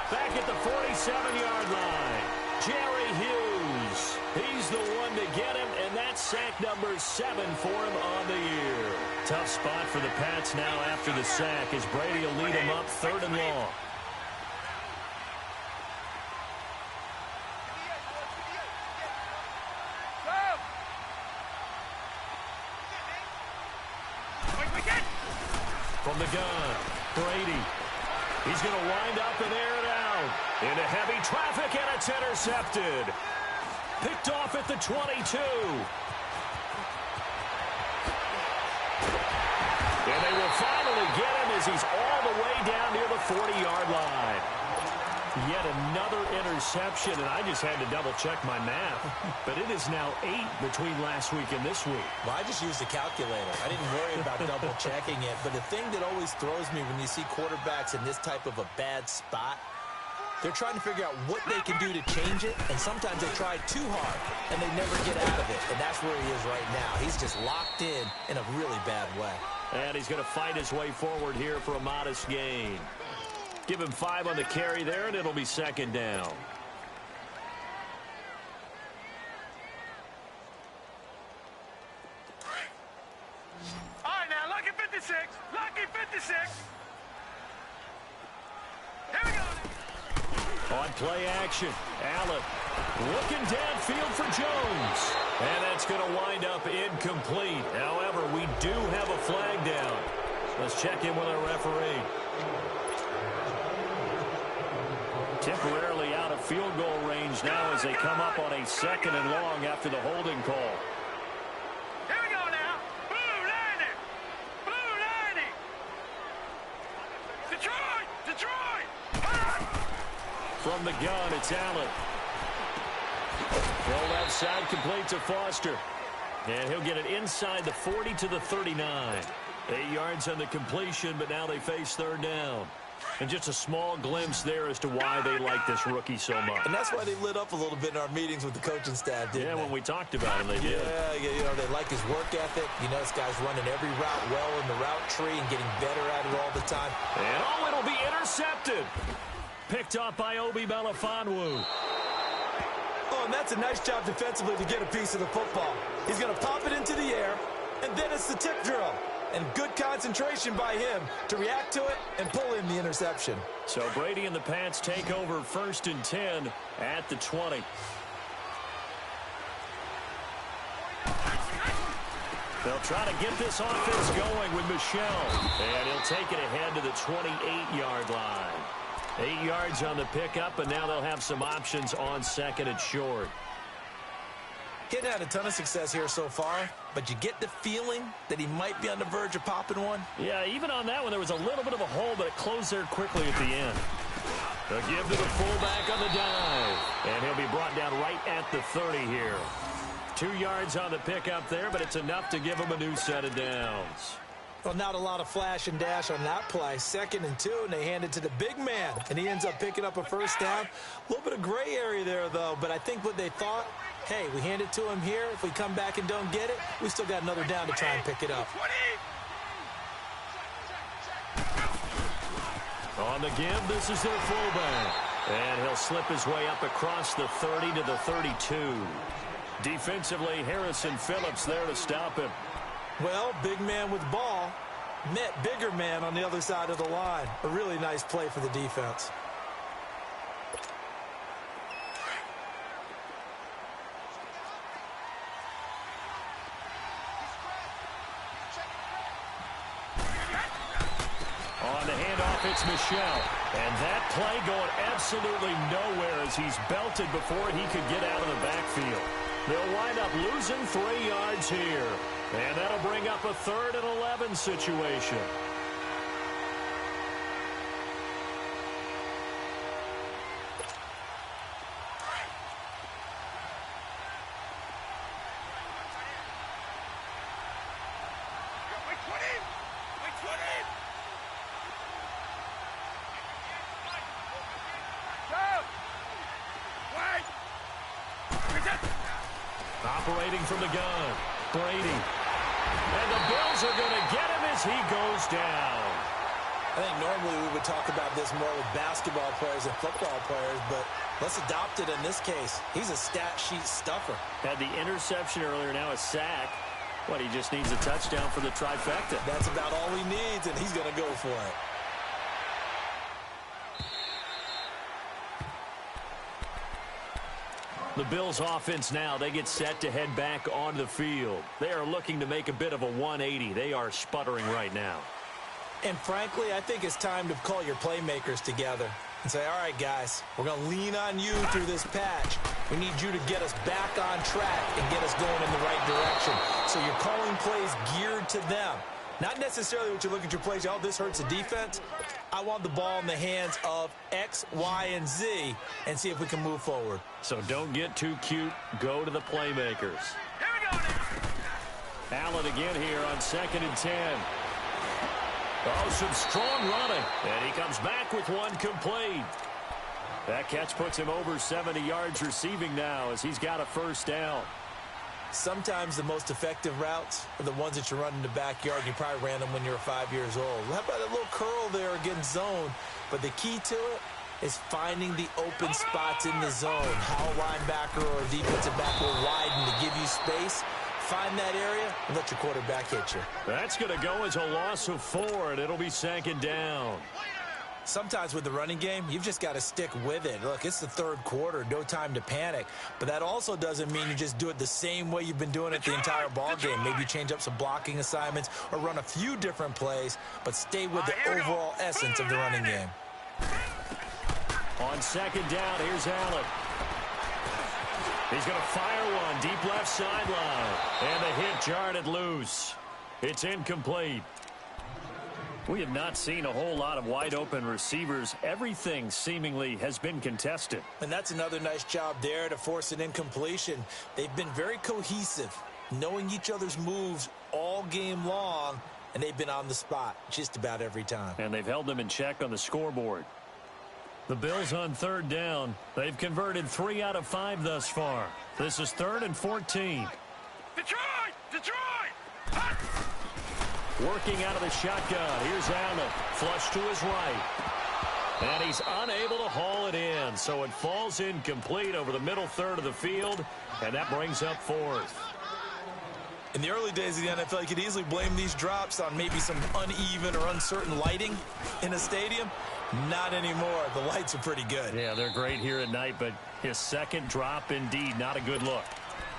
A: back at the 47-yard line. Jerry Hughes. He's the one to get him, and that's sack number 7 for him on the year. Tough spot for the Pats now after the sack as Brady will lead him up third and long. From the gun, Brady. He's going to wind up and air it out. Into heavy traffic, and it's intercepted. Picked off at the 22. And they will finally get him as he's all the way down near the 40-yard line. Yet another interception, and I just had to double-check my math. But it is now 8 between last week and this week.
B: Well, I just used a calculator. I didn't worry about double-checking it. But the thing that always throws me when you see quarterbacks in this type of a bad spot, they're trying to figure out what they can do to change it, and sometimes they try too hard, and they never get out of it. And that's where he is right now. He's just locked in a really bad way.
A: And he's going to fight his way forward here for a modest gain. Give him 5 on the carry there, and it'll be second down.
C: All right, now, lucky 56. Lucky 56. Here we go.
A: On play action, Allen looking downfield for Jones. And that's going to wind up incomplete. However, we do have a flag down. Let's check in with our referee. Temporarily out of field goal range now as they come up on a second and long after the holding call.
C: Here we go now. Blue 90. Blue 90. Detroit. Detroit.
A: From the gun, it's Allen. Throw left side complete to Foster. And he'll get it inside the 40 to the 39. 8 yards on the completion, but now they face third down. And just a small glimpse there as to why they like this rookie so much.
B: And that's why they lit up a little bit in our meetings with the coaching staff, didn't they?
A: Yeah, when we talked about him, they did.
B: Yeah, you know, they like his work ethic. You know, this guy's running every route well in the route tree and getting better at it all the time.
A: And oh, it'll be intercepted. Picked off by Obi Melifonwu.
B: Oh, and that's a nice job defensively to get a piece of the football. He's going to pop it into the air, and then it's the tip drill. And good concentration by him to react to it and pull in the interception.
A: So Brady and the Pats take over first and 10 at the 20. They'll try to get this offense going with Michel. And he'll take it ahead to the 28-yard line. 8 yards on the pickup, and now they'll have some options on second and short.
B: Getting had a ton of success here so far, but you get the feeling that he might be on the verge of popping one.
A: Yeah, even on that one, there was a little bit of a hole, but it closed there quickly at the end. A give to the fullback on the dive, and he'll be brought down right at the 30 here. 2 yards on the pickup there, but it's enough to give him a new set of downs.
B: Well, not a lot of flash and dash on that play. 2nd and 2, and they hand it to the big man, and he ends up picking up a first down. A little bit of gray area there, though, but I think what they thought, hey, we hand it to him here. If we come back and don't get it, we still got another down to try and pick it up.
A: On the give, this is their fullback. And he'll slip his way up across the 30 to the 32. Defensively, Harrison Phillips there to stop him.
B: Well, big man with ball met bigger man on the other side of the line. A really nice play for the defense.
A: On the handoff, it's Michel. And that play going absolutely nowhere as he's belted before he could get out of the backfield. They'll wind up losing 3 yards here. And that'll bring up a 3rd and 11 situation. Operating from the gun, Brady. And the Bills are going to get him as he goes down.
B: I think normally we would talk about this more with basketball players and football players, but let's adopt it in this case. He's a stat sheet stuffer.
A: Had the interception earlier, now a sack. What, he just needs a touchdown for the trifecta.
B: That's about all he needs, and he's going to go for it.
A: The Bills offense now, they get set to head back onto the field. They are looking to make a bit of a 180. They are sputtering right now.
B: And frankly, I think it's time to call your playmakers together and say, all right, guys, we're going to lean on you through this patch. We need you to get us back on track and get us going in the right direction. So you're calling plays geared to them. Not necessarily what you look at your plays, oh, this hurts the defense. I want the ball in the hands of X, Y, and Z and see if we can move forward.
A: So don't get too cute. Go to the playmakers.
C: Here we go now.
A: Allen again here on 2nd and 10. Oh, some strong running. And he comes back with one complete. That catch puts him over 70 yards receiving now as he's got a first down.
B: Sometimes the most effective routes are the ones that you run in the backyard. You probably ran them when you were 5 years old. How about a little curl there against zone? But the key to it is finding the open spots in the zone. How a linebacker or a defensive back will widen to give you space. Find that area and let your quarterback hit you.
A: That's going to go as a loss of 4, and it'll be 2nd down.
B: Sometimes with the running game, you've just got to stick with it. Look, it's the 3rd quarter, no time to panic. But that also doesn't mean you just do it the same way you've been doing it the entire ball game. Maybe change up some blocking assignments or run a few different plays, but stay with the overall essence of the running game.
A: On 2nd down, here's Allen. He's going to fire one deep left sideline. And the hit jarred it loose. It's incomplete. We have not seen a whole lot of wide-open receivers. Everything seemingly has been contested.
B: And that's another nice job there to force an incompletion. They've been very cohesive, knowing each other's moves all game long, and they've been on the spot just about every time.
A: And they've held them in check on the scoreboard. The Bills on 3rd down. They've converted 3 out of 5 thus far. This is 3rd and 14.
C: Detroit! Detroit! Hot!
A: Working out of the shotgun. Here's Allen. Flush to his right. And he's unable to haul it in. So it falls incomplete over the middle third of the field. And that brings up 4th.
B: In the early days of the NFL, you could easily blame these drops on maybe some uneven or uncertain lighting in a stadium. Not anymore. The lights are pretty good.
A: Yeah, they're great here at night, but his 2nd drop, indeed, not a good look.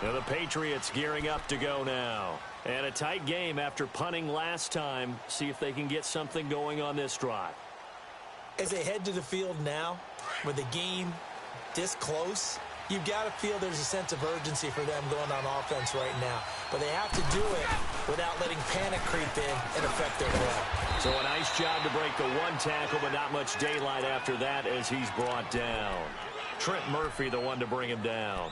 A: Now the Patriots gearing up to go now. And a tight game after punting last time. See if they can get something going on this drive.
B: As they head to the field now, with the game this close, you've got to feel there's a sense of urgency for them going on offense right now. But they have to do it without letting panic creep in and affect their play.
A: So a nice job to break the 1 tackle, but not much daylight after that as he's brought down. Trent Murphy, the one to bring him down.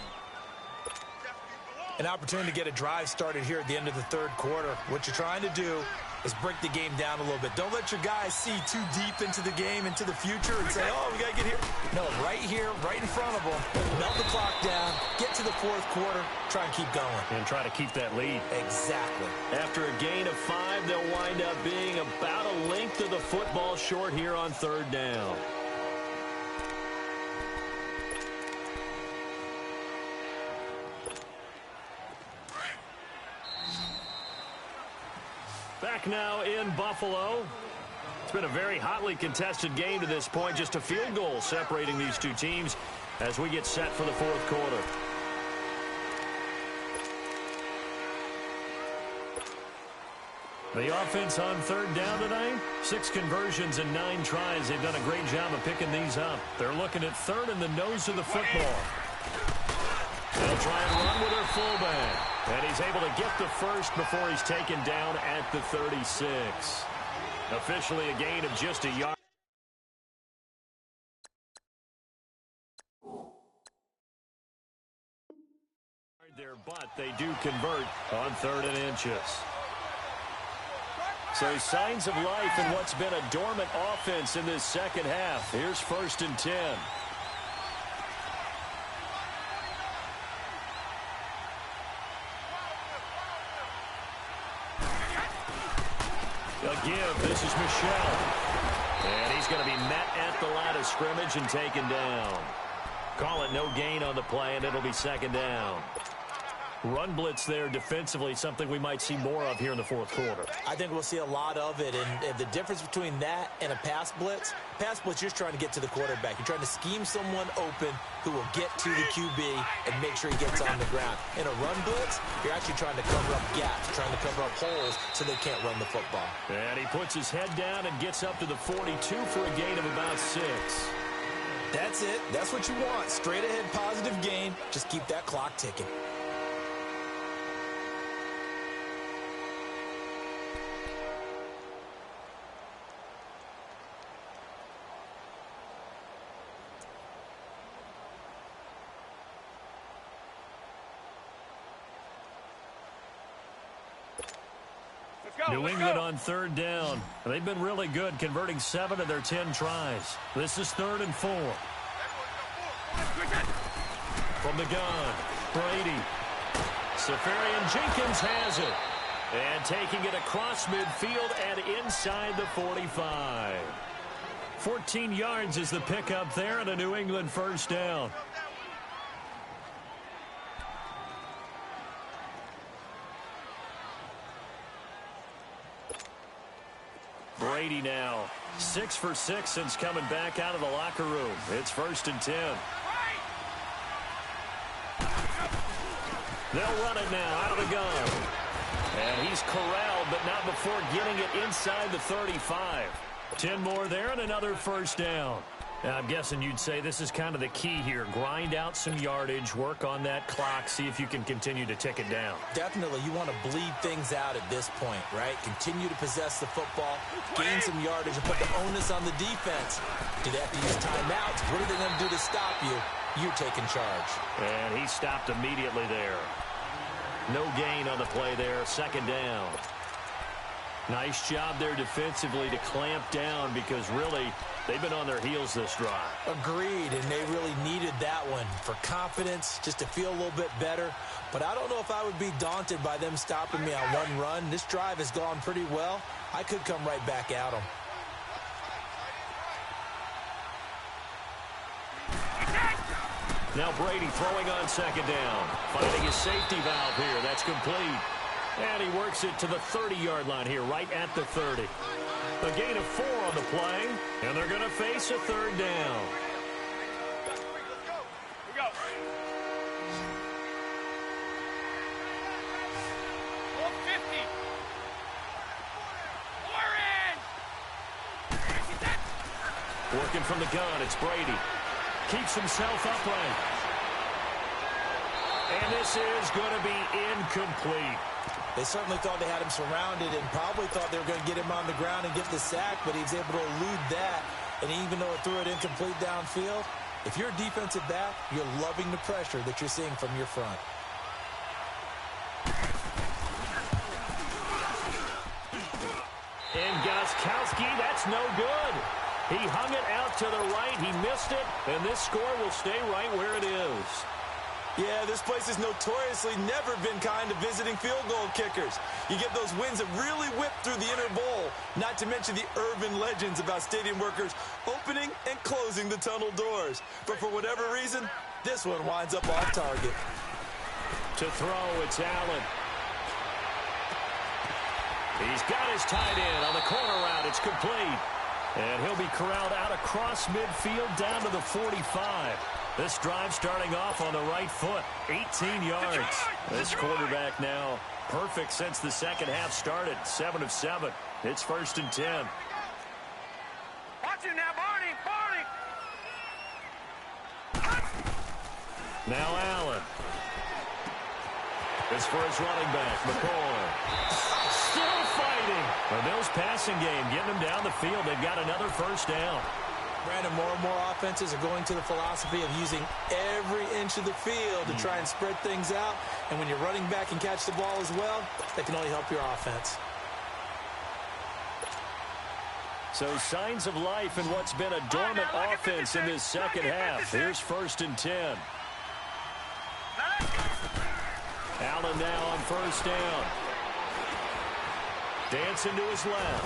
B: An opportunity to get a drive started here at the end of the third quarter. What you're trying to do is break the game down a little bit. Don't let your guys see too deep into the game, into the future, and say, oh, we got to get here. No, right here, right in front of them. Melt the clock down, get to the fourth quarter, try and keep going.
A: And try to keep that lead.
B: Exactly.
A: After a gain of 5, they'll wind up being about a length of the football short here on third down. Back now in Buffalo. It's been a very hotly contested game to this point. Just a field goal separating these two teams as we get set for the fourth quarter. The offense on third down tonight, 6 conversions and 9 tries. They've done a great job of picking these up. They're looking at third in the nose of the football. They'll try and run with their fullback. And he's able to get the first before he's taken down at the 36. Officially a gain of just a yard. There, but they do convert on 3rd and inches. So signs of life in what's been a dormant offense in this second half. Here's 1st and 10. A give. This is Michel. And he's going to be met at the line of scrimmage and taken down. Call it no gain on the play, and it'll be 2nd down. Run blitz there defensively, something we might see more of here in the fourth quarter.
B: I think we'll see a lot of it, and the difference between that and a pass blitz, you're just trying to get to the quarterback. You're trying to scheme someone open who will get to the QB and make sure he gets on the ground. In a run blitz, you're actually trying to cover up gaps, trying to cover up holes so they can't run the football.
A: And he puts his head down and gets up to the 42 for a gain of about 6.
B: That's it. That's what you want. Straight ahead positive gain. Just keep that clock ticking.
A: New England on 3rd down. They've been really good, converting 7 of their 10 tries. This is 3rd and 4. From the gun, Brady. Safarian Jenkins has it. And taking it across midfield and inside the 45. 14 yards is the pickup there and a New England 1st down. Brady now 6 for 6 since coming back out of the locker room. It's 1st and 10. They'll run it now out of the gun. And he's corralled, but not before getting it inside the 35. 10 more there and another 1st down. Now, I'm guessing you'd say this is kind of the key here. Grind out some yardage, work on that clock, see if you can continue to tick it down.
B: Definitely, you want to bleed things out at this point, right? Continue to possess the football, gain some yardage, and put the onus on the defense. Do they have to use timeouts? What are they going to do to stop you? You're taking charge.
A: And he stopped immediately there. No gain on the play there, 2nd down. Nice job there defensively to clamp down because really they've been on their heels this drive.
B: Agreed, and they really needed that one for confidence, just to feel a little bit better. But I don't know if I would be daunted by them stopping me on one run. This drive has gone pretty well. I could come right back at them.
A: Now Brady throwing on 2nd down. Finding his safety valve here. That's complete. And he works it to the 30-yard line here, right at the 30. A gain of 4 on the play, and they're going to face a 3rd down.
C: Let's go. We go. 450.
A: Working from the gun, it's Brady. Keeps himself upright. And this is going to be incomplete.
B: They certainly thought they had him surrounded and probably thought they were going to get him on the ground and get the sack, but he was able to elude that. And even though it threw it incomplete downfield, if you're a defensive back, you're loving the pressure that you're seeing from your front.
A: And Gostkowski, that's no good. He hung it out to the right. He missed it, and this score will stay right where it is.
B: Yeah, this place has notoriously never been kind to visiting field goal kickers. You get those wins that really whip through the inner bowl, not to mention the urban legends about stadium workers opening and closing the tunnel doors. But for whatever reason, this one winds up off target.
A: To throw, it's Allen. He's got his tight end on the corner route. It's complete. And he'll be corralled out across midfield down to the 45. This drive starting off on the right foot, 18 yards. This quarterback now perfect since the second half started, 7 of 7. It's 1st and 10.
C: Watch it now, Barney, Barney.
A: Now Allen. This for his running back, McCoy. Still fighting. The Bills passing game, getting them down the field. They've got another first down.
B: Brandon, more and more offenses are going to the philosophy of using every inch of the field to try and spread things out. And when you're running back and catch the ball as well, that can only help your offense.
A: So signs of life in what's been a dormant offense in this second half. Here's 1st and 10. Allen now on first down. Dancing to his left.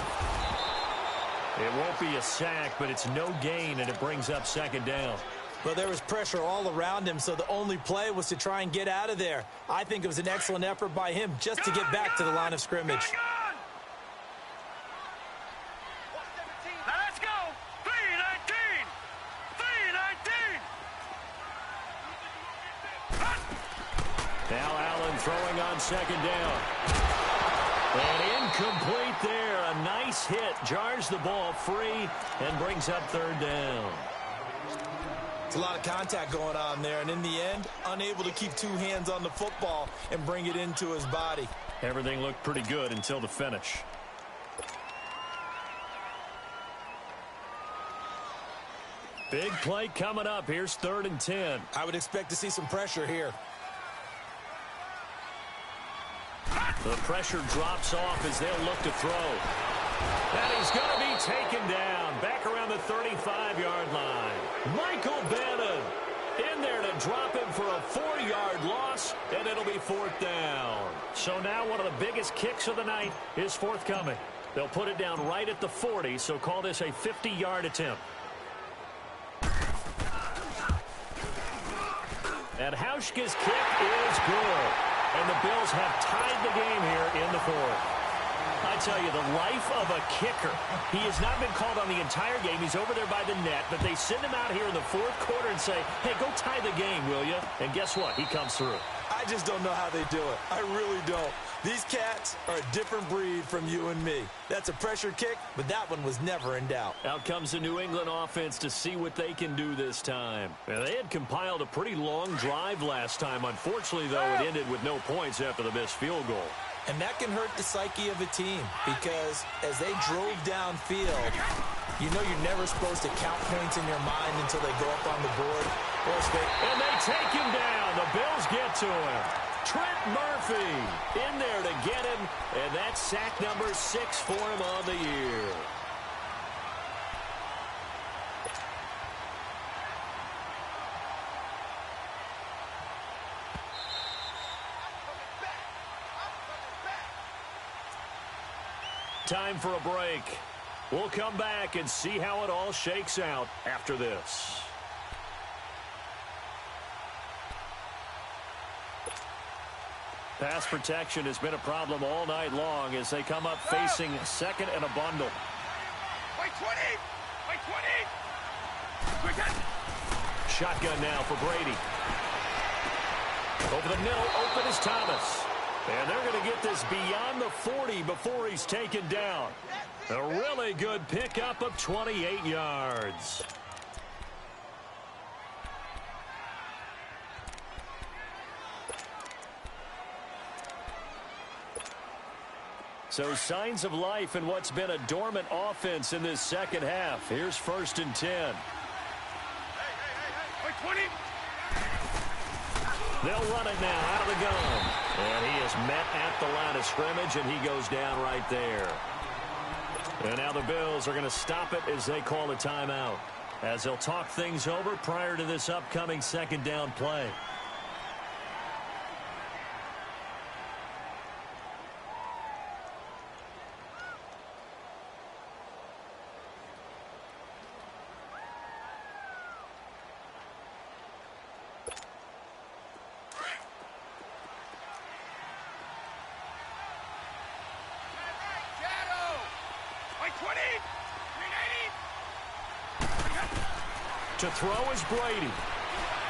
A: It won't be a sack, but it's no gain, and it brings up 2nd down.
B: Well, there was pressure all around him, so the only play was to try and get out of there. I think it was an excellent effort by him just to get back to the line of scrimmage.
C: Now let's go. 3-19. 3-19.
A: Now Allen throwing on 2nd down. And incomplete there. A nice hit. Jars the ball free and brings up 3rd down.
B: It's a lot of contact going on there, and in the end, unable to keep 2 hands on the football and bring it into his body.
A: Everything looked pretty good until the finish. Big play coming up. Here's 3rd and 10.
B: I would expect to see some pressure here.
A: The pressure drops off as they'll look to throw. And he's going to be taken down back around the 35-yard line. Michael Bannon in there to drop him for a 4-yard loss, and it'll be 4th down. So now one of the biggest kicks of the night is forthcoming. They'll put it down right at the 40, so call this a 50-yard attempt. And Hauschka's kick is good. And the Bills have tied the game here in the 4th. I tell you, the life of a kicker. He has not been called on the entire game. He's over there by the net, but they send him out here in the 4th quarter and say, hey, go tie the game, will you? And guess what? He comes through.
B: I just don't know how they do it. I really don't. These cats are a different breed from you and me. That's a pressure kick, but that one was never in doubt.
A: Out comes the New England offense to see what they can do this time. And they had compiled a pretty long drive last time. Unfortunately, though, it ended with no points after the missed field goal.
B: And that can hurt the psyche of a team because as they drove downfield, you know you're never supposed to count points in your mind until they go up on the board.
A: And they take him down. The Bills get to him. Trent Murphy in there to get him, and that's sack number 6 for him on the year. Time for a break. We'll come back and see how it all shakes out after this. Pass protection has been a problem all night long as they come up facing 2nd and a bundle.
C: Wait, 20. Wait, 20.
A: Shotgun now for Brady. Over the middle, open is Thomas. And they're going to get this beyond the 40 before he's taken down. A really good pickup of 28 yards. So signs of life in what's been a dormant offense in this second half. Here's 1st and 10.
C: Wait, 20.
A: They'll run it now out of the gun. And he is met at the line of scrimmage, and he goes down right there. And now the Bills are going to stop it as they call a timeout, as they'll talk things over prior to this upcoming second down play. To throw is Brady.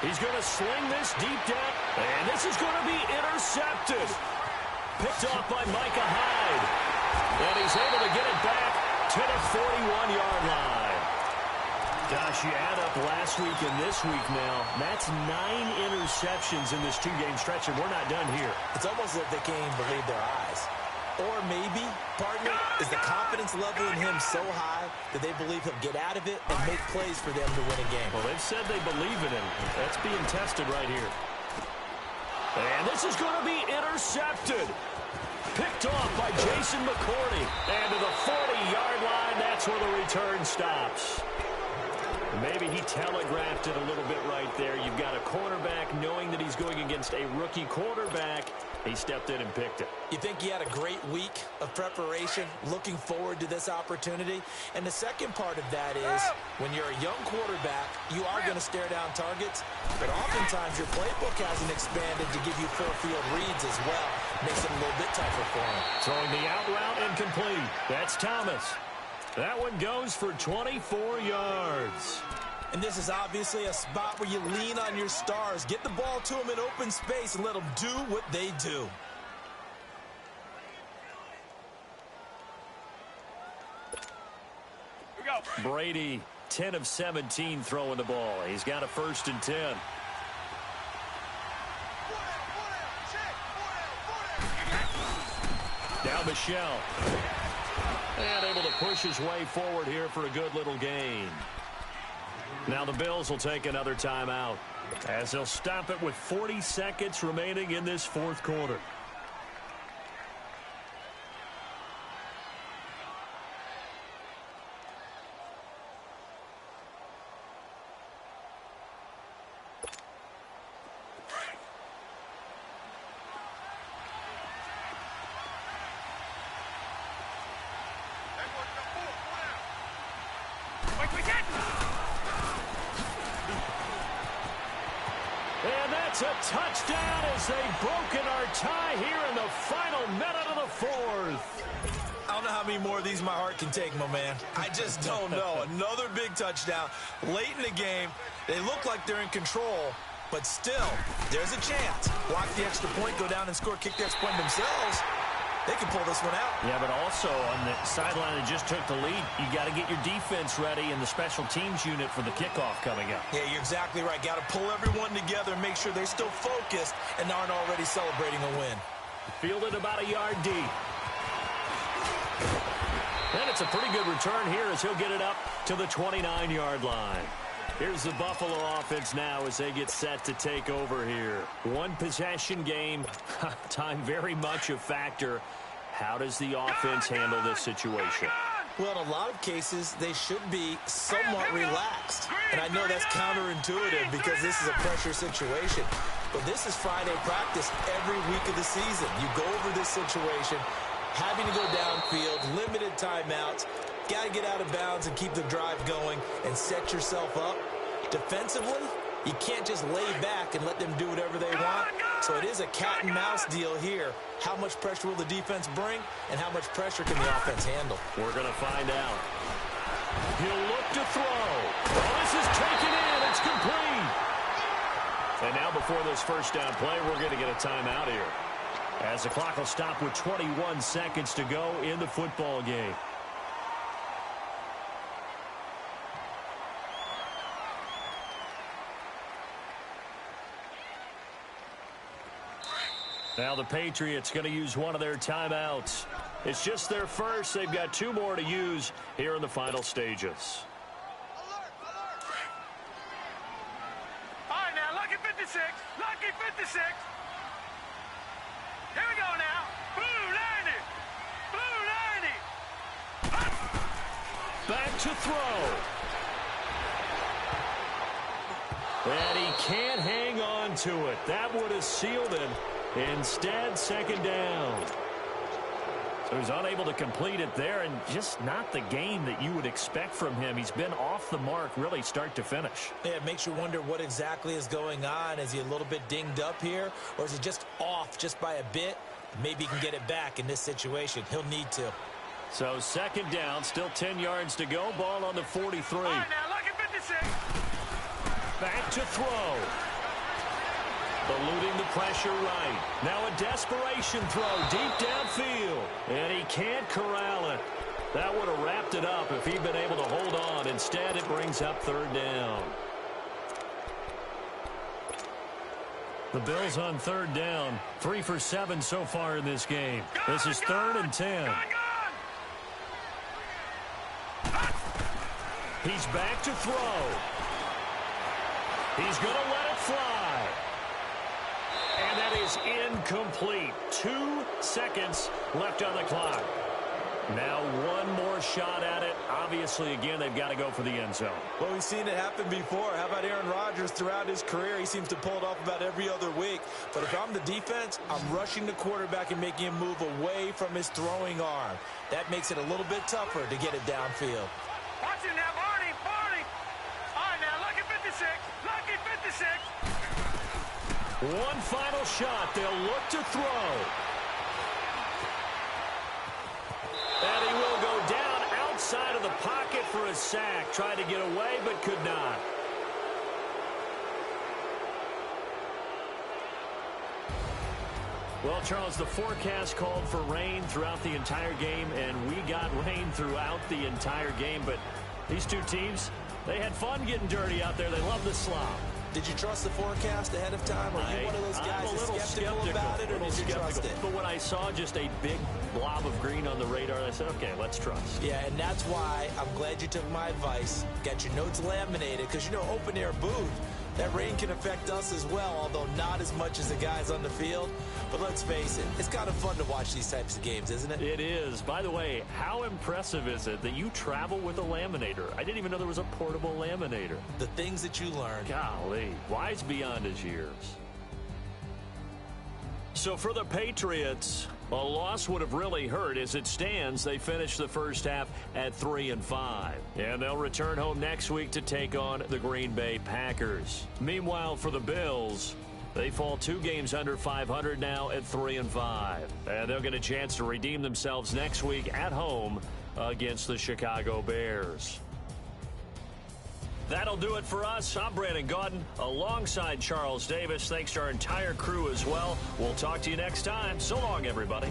A: He's going to sling this deep down, and this is going to be intercepted. Picked off by Micah Hyde. And he's able to get it back to the 41-yard line. Gosh, you add up last week and this week now, that's 9 interceptions in this two-game stretch, and we're not done here.
B: It's almost as if they can't even believe their eyes. Or maybe, partner, is the confidence level in him so high that they believe he'll get out of it and make plays for them to win a game.
A: Well, they've said they believe in him. That's being tested right here. And this is going to be intercepted. Picked off by Jason McCourty. And to the 40-yard line, that's where the return stops. Maybe he telegraphed it a little bit right there. You've got a cornerback knowing that he's going against a rookie quarterback. He stepped in and picked it.
B: You think he had a great week of preparation, looking forward to this opportunity? And the second part of that is, when you're a young quarterback, you are going to stare down targets, but oftentimes your playbook hasn't expanded to give you full field reads as well. Makes it a little bit tougher for him.
A: Throwing the out route incomplete. That's Thomas. That one goes for 24 yards.
B: And this is obviously a spot where you lean on your stars. Get the ball to them in open space and let them do what they do.
C: Here we go.
A: Brady, 10 of 17 throwing the ball. He's got a 1st and 10. Now Michelle. And able to push his way forward here for a good little gain. Now the Bills will take another timeout, as they'll stop it with 40 seconds remaining in this fourth quarter. And that's a touchdown as they've broken our tie here in the final minute of the fourth.
B: I don't know how many more of these my heart can take, my man. I just don't know. Another big touchdown. Late in the game, they look like they're in control, but still, there's a chance. Block the extra point, go down and score, kick the extra point themselves. They can pull this one out.
A: Yeah, but also on the sideline that just took the lead, you got to get your defense ready and the special teams unit for the kickoff coming up.
B: Yeah, you're exactly right. Got to pull everyone together and make sure they're still focused and aren't already celebrating a win.
A: Fielded about a yard deep. And it's a pretty good return here as he'll get it up to the 29-yard line. Here's the Buffalo offense now as they get set to take over here. One possession game, time very much a factor. How does the offense handle this situation?
B: Well, in a lot of cases, they should be somewhat relaxed. And I know that's counterintuitive because this is a pressure situation. But this is Friday practice every week of the season. You go over this situation, having to go downfield, limited timeouts, got to get out of bounds and keep the drive going and set yourself up. Defensively, you can't just lay back and let them do whatever they want. So it is a cat and mouse deal here. How much pressure will the defense bring and how much pressure can the offense handle?
A: We're going to find out. He'll look to throw. Oh, this is taken in. It's complete. And now before this first down play, we're going to get a timeout here, as the clock will stop with 21 seconds to go in the football game. Now the Patriots going to use one of their timeouts. It's just their first. They've got 2 more to use here in the final stages.
C: All right, now, lucky 56. Lucky 56. Here we go now. Blue 90. Blue 90.
A: to throw. And he can't hang on to it. That would have sealed it. Instead, second down. So he's unable to complete it there, and just not the game that you would expect from him. He's been off the mark really start to finish.
B: Yeah, it makes you wonder what exactly is going on. Is he a little bit dinged up here, or is he just off just by a bit? Maybe he can get it back in this situation. He'll need to.
A: So second down, still 10 yards to go. Ball on the 43.
C: All right, now, look at 56.
A: Back to throw. Eluding the pressure right. Now a desperation throw deep downfield. And he can't corral it. That would have wrapped it up if he'd been able to hold on. Instead, it brings up third down. The Bills on third down. 3 for 7 so far in this game. This is 3rd and 10. He's back to throw. He's going to let it fly. And that is incomplete. 2 seconds left on the clock. Now one more shot at it. Obviously, again, they've got to go for the end zone.
B: Well, we've seen it happen before. How about Aaron Rodgers throughout his career? He seems to pull it off about every other week. But if I'm the defense, I'm rushing the quarterback and making him move away from his throwing arm. That makes it a little bit tougher to get it downfield.
C: Watch it now, Barney, Barney. All right, now, look at 56. Look at 56.
A: One final shot. They'll look to throw. And he will go down outside of the pocket for a sack. Tried to get away, but could not. Well, Charles, the forecast called for rain throughout the entire game, and we got rain throughout the entire game. But these two teams, they had fun getting dirty out there. They love the slop.
B: Did you trust the forecast ahead of time? Or are you one of those guys that's skeptical about it, or did you trust it?
A: But when I saw just a big blob of green on the radar, I said, okay, let's trust.
B: Yeah, and that's why I'm glad you took my advice. Got your notes laminated, because, you know, open-air booth, that rain can affect us as well, although not as much as the guys on the field. But let's face it, it's kind of fun to watch these types of games, isn't it?
A: It is. By the way, how impressive is it that you travel with a laminator? I didn't even know there was a portable laminator.
B: The things that you learn.
A: Golly, wise beyond his years. So for the Patriots, a loss would have really hurt. As it stands, they finished the first half at 3-5. And they'll return home next week to take on the Green Bay Packers. Meanwhile, for the Bills, they fall 2 games under 500 now at 3-5. And they'll get a chance to redeem themselves next week at home against the Chicago Bears. That'll do it for us. I'm Brandon Gaudin alongside Charles Davis. Thanks to our entire crew as well. We'll talk to you next time. So long, everybody.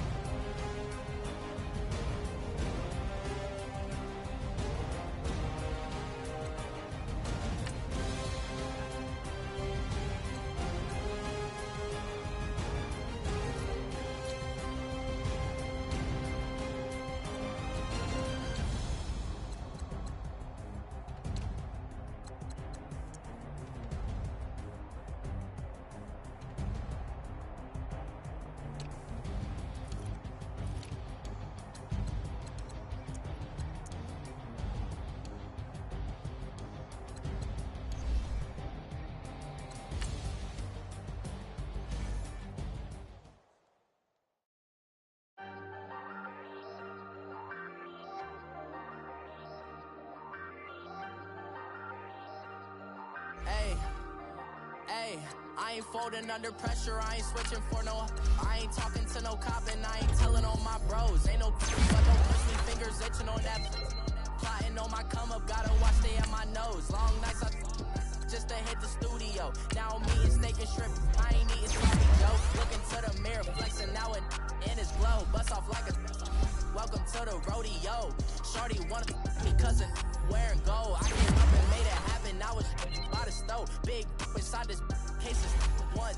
D: I ain't folding under pressure, I ain't switching for no. I ain't talking to no cop and I ain't telling on my bros. Ain't no but don't push me, fingers itching on that. Plotting on my come up, gotta watch stay at my nose. Long nights I just to hit the studio. Now I'm eating steak and shrimp, I ain't eating sloppy Joe. Looking to the mirror, flexing now and in his glow. Bust off like a welcome to the rodeo. Shorty wanna me cousin wearing gold. I came up and made it happen, now it's by the stove. Big inside this cases one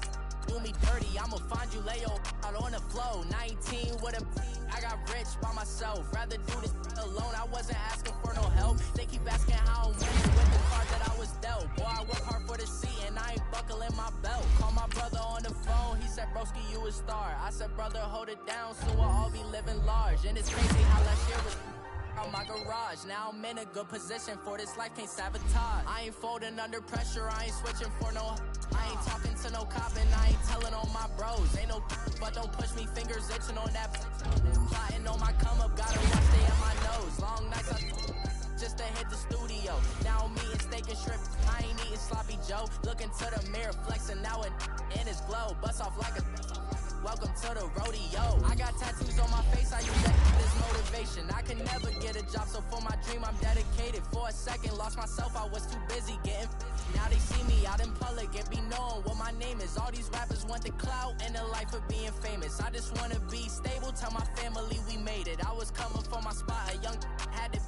D: do me dirty, I'ma find you lay out on the flow. 19 with a I got rich by myself, rather do this alone. I wasn't asking for no help, they keep asking how I'm winning with the card that I was dealt. Boy, I work hard for the seat and I ain't buckling my belt. Call my brother on the phone, he said broski you a star. I said brother hold it down, soon we'll all be living large. And it's crazy how last year was out my garage. Now I'm in a good position for this life, can't sabotage. I ain't folding under pressure, I ain't switching for no. I ain't talking to no cop and I ain't telling on my bros. Ain't no but don't push me, fingers itching on that. Plotting on my come up, gotta watch stay on my nose. Long nights just to hit the studio. Now I'm eating steak and shrimp, I ain't eating sloppy Joe. Looking to the mirror, flexing now and in his glow. Bust off like a welcome to the rodeo. I got tattoos on my face, I use that as motivation. I could never get a job, so for my dream I'm dedicated. For a second, lost myself, I was too busy getting. Now they see me out in public and be knowing what my name is. All these rappers want the clout and the life of being famous. I just wanna be stable, tell my family we made it. I was coming for my spot, a young had to